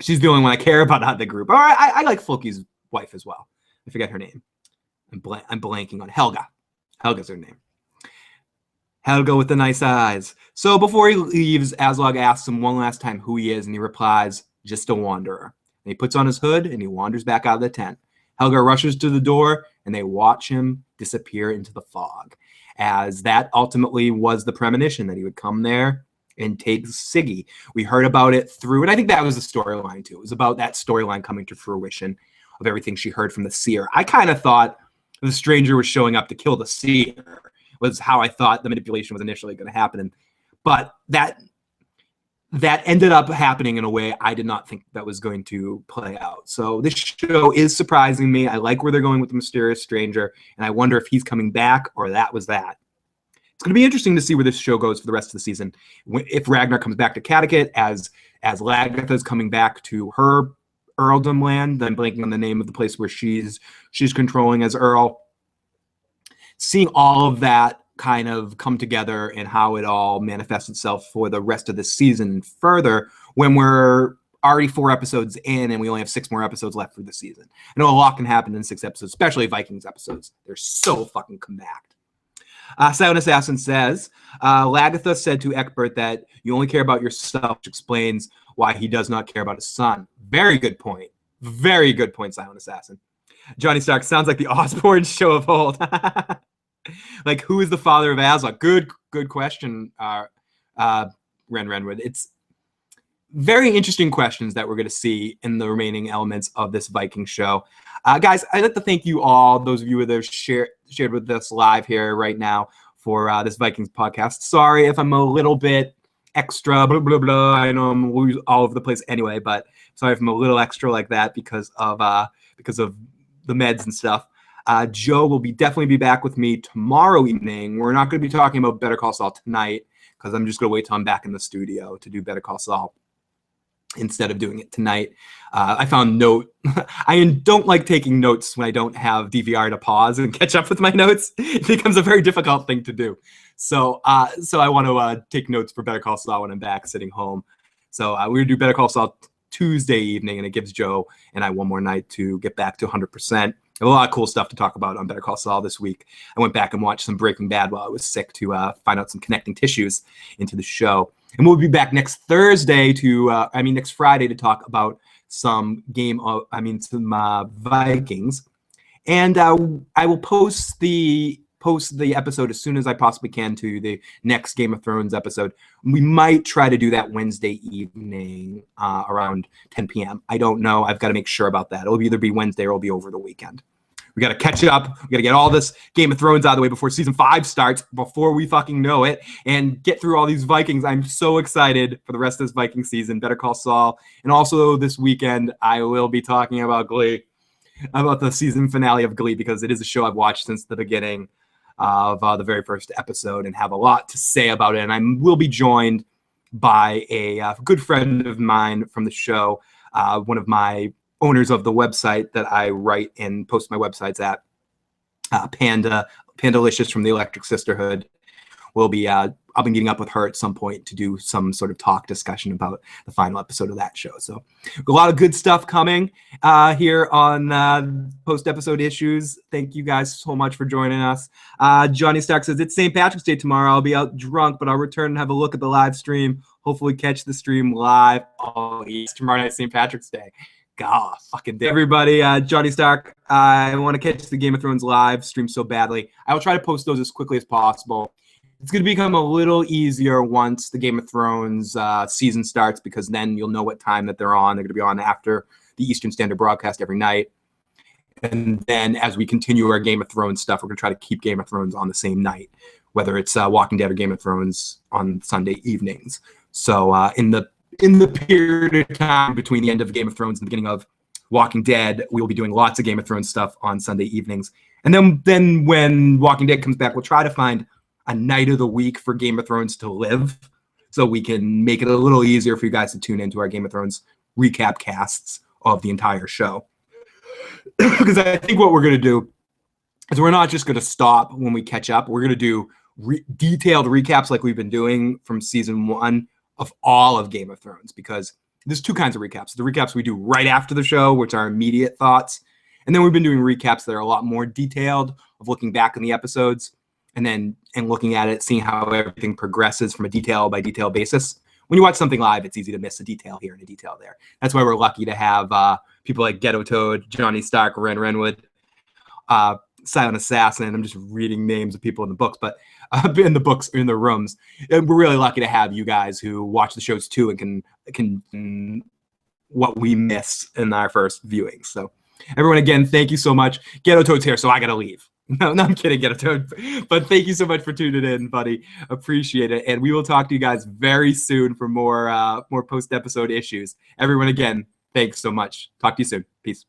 she's the only one I care about out of the group. Or I like Floki's wife as well. I forget her name. I'm blanking on Helga. Helga's her name. Helga with the nice eyes. So before he leaves, Aslaug asks him one last time who he is, and he replies, just a wanderer. And he puts on his hood, and he wanders back out of the tent. Helga rushes to the door, and they watch him disappear into the fog, as that ultimately was the premonition that he would come there and take Siggy. We heard about it through, and I think that was the storyline too. It was about that storyline coming to fruition of everything she heard from the seer. I kind of thought the stranger was showing up to kill the seer, was how I thought the manipulation was initially going to happen. But that ended up happening in a way I did not think that was going to play out. So this show is surprising me. I like where they're going with the mysterious stranger, and I wonder if he's coming back or that was that. It's going to be interesting to see where this show goes for the rest of the season. If Ragnar comes back to Kattegat, as Lagatha's coming back to her earldom land, I'm blanking on the name of the place where she's controlling as Earl. Seeing all of that kind of come together and how it all manifests itself for the rest of the season further when we're already 4 episodes in and we only have 6 more episodes left for the season. I know a lot can happen in 6 episodes, especially Vikings episodes. They're so fucking compact. Silent Assassin says, Lagatha said to Ecbert that you only care about yourself, which explains why he does not care about his son. Very good point. Very good point, Silent Assassin. Johnny Stark sounds like the Osborne show of old. Like, who is the father of Aslaug? Good question, Renwood. It's very interesting questions that we're going to see in the remaining elements of this Viking show. Guys, I'd like to thank you all, those of you that have shared with us live here right now for this Vikings podcast. Sorry if I'm a little bit extra, blah, blah, blah. I know I'm all over the place anyway, but sorry if I'm a little extra like that because of the meds and stuff. Joe will definitely be back with me tomorrow evening. We're not going to be talking about Better Call Saul tonight because I'm just going to wait till I'm back in the studio to do Better Call Saul instead of doing it tonight. I found I don't like taking notes when I don't have DVR to pause and catch up with my notes. It becomes a very difficult thing to do. So I want to take notes for Better Call Saul when I'm back sitting home. So we're going to do Better Call Saul Tuesday evening, and it gives Joe and I one more night to get back to 100%. A lot of cool stuff to talk about on Better Call Saul this week. I went back and watched some Breaking Bad while I was sick to find out some connecting tissues into the show. And we'll be back next Friday to talk about some Vikings. And I will post the episode as soon as I possibly can to the next Game of Thrones episode. We might try to do that Wednesday evening around 10 p.m. I don't know. I've got to make sure about that. It'll either be Wednesday or it'll be over the weekend. We got to catch up. We got to get all this Game of Thrones out of the way before season 5 starts, before we fucking know it, and get through all these Vikings. I'm so excited for the rest of this Viking season, Better Call Saul. And also this weekend, I will be talking about Glee, about the season finale of Glee, because it is a show I've watched since the beginning of the very first episode and have a lot to say about it. And I will be joined by a good friend of mine from the show, one of my owners of the website that I write and post my websites at, Pandalicious from the Electric Sisterhood. I'll be meeting up with her at some point to do some sort of talk discussion about the final episode of that show. So a lot of good stuff coming here on post-episode issues. Thank you guys so much for joining us. Johnny Stark says, it's St. Patrick's Day tomorrow. I'll be out drunk, but I'll return and have a look at the live stream. Hopefully catch the stream live. Oh, yes, tomorrow night, St. Patrick's Day. God, fucking day. Everybody, Johnny Stark, I want to catch the Game of Thrones live stream so badly. I will try to post those as quickly as possible. It's going to become a little easier once the Game of Thrones season starts, because then you'll know what time that they're on. They're going to be on after the Eastern Standard broadcast every night. And then as we continue our Game of Thrones stuff, we're going to try to keep Game of Thrones on the same night, whether it's Walking Dead or Game of Thrones on Sunday evenings. So in the period of time between the end of Game of Thrones and the beginning of Walking Dead, we will be doing lots of Game of Thrones stuff on Sunday evenings. And then when Walking Dead comes back, we'll try to find a night of the week for Game of Thrones to live, so we can make it a little easier for you guys to tune into our Game of Thrones recap casts of the entire show. Because I think what we're going to do is we're not just going to stop when we catch up. We're going to do detailed recaps like we've been doing from season 1 of all of Game of Thrones, because there's 2 kinds of recaps. The recaps we do right after the show, which are immediate thoughts, and then we've been doing recaps that are a lot more detailed, of looking back on the episodes and looking at it, seeing how everything progresses from a detail by detail basis. When you watch something live, it's easy to miss a detail here and a detail there. That's why we're lucky to have people like Ghetto Toad, Johnny Stark, Renwood, Silent Assassin. I'm just reading names of people in the books, but in the rooms. And we're really lucky to have you guys who watch the shows too and can what we miss in our first viewing. So everyone, again, thank you so much. Ghetto Toad's here, so I gotta leave. No, I'm kidding, Ghetto Toad. But thank you so much for tuning in, buddy. Appreciate it. And we will talk to you guys very soon for more post-episode issues. Everyone, again, thanks so much. Talk to you soon. Peace.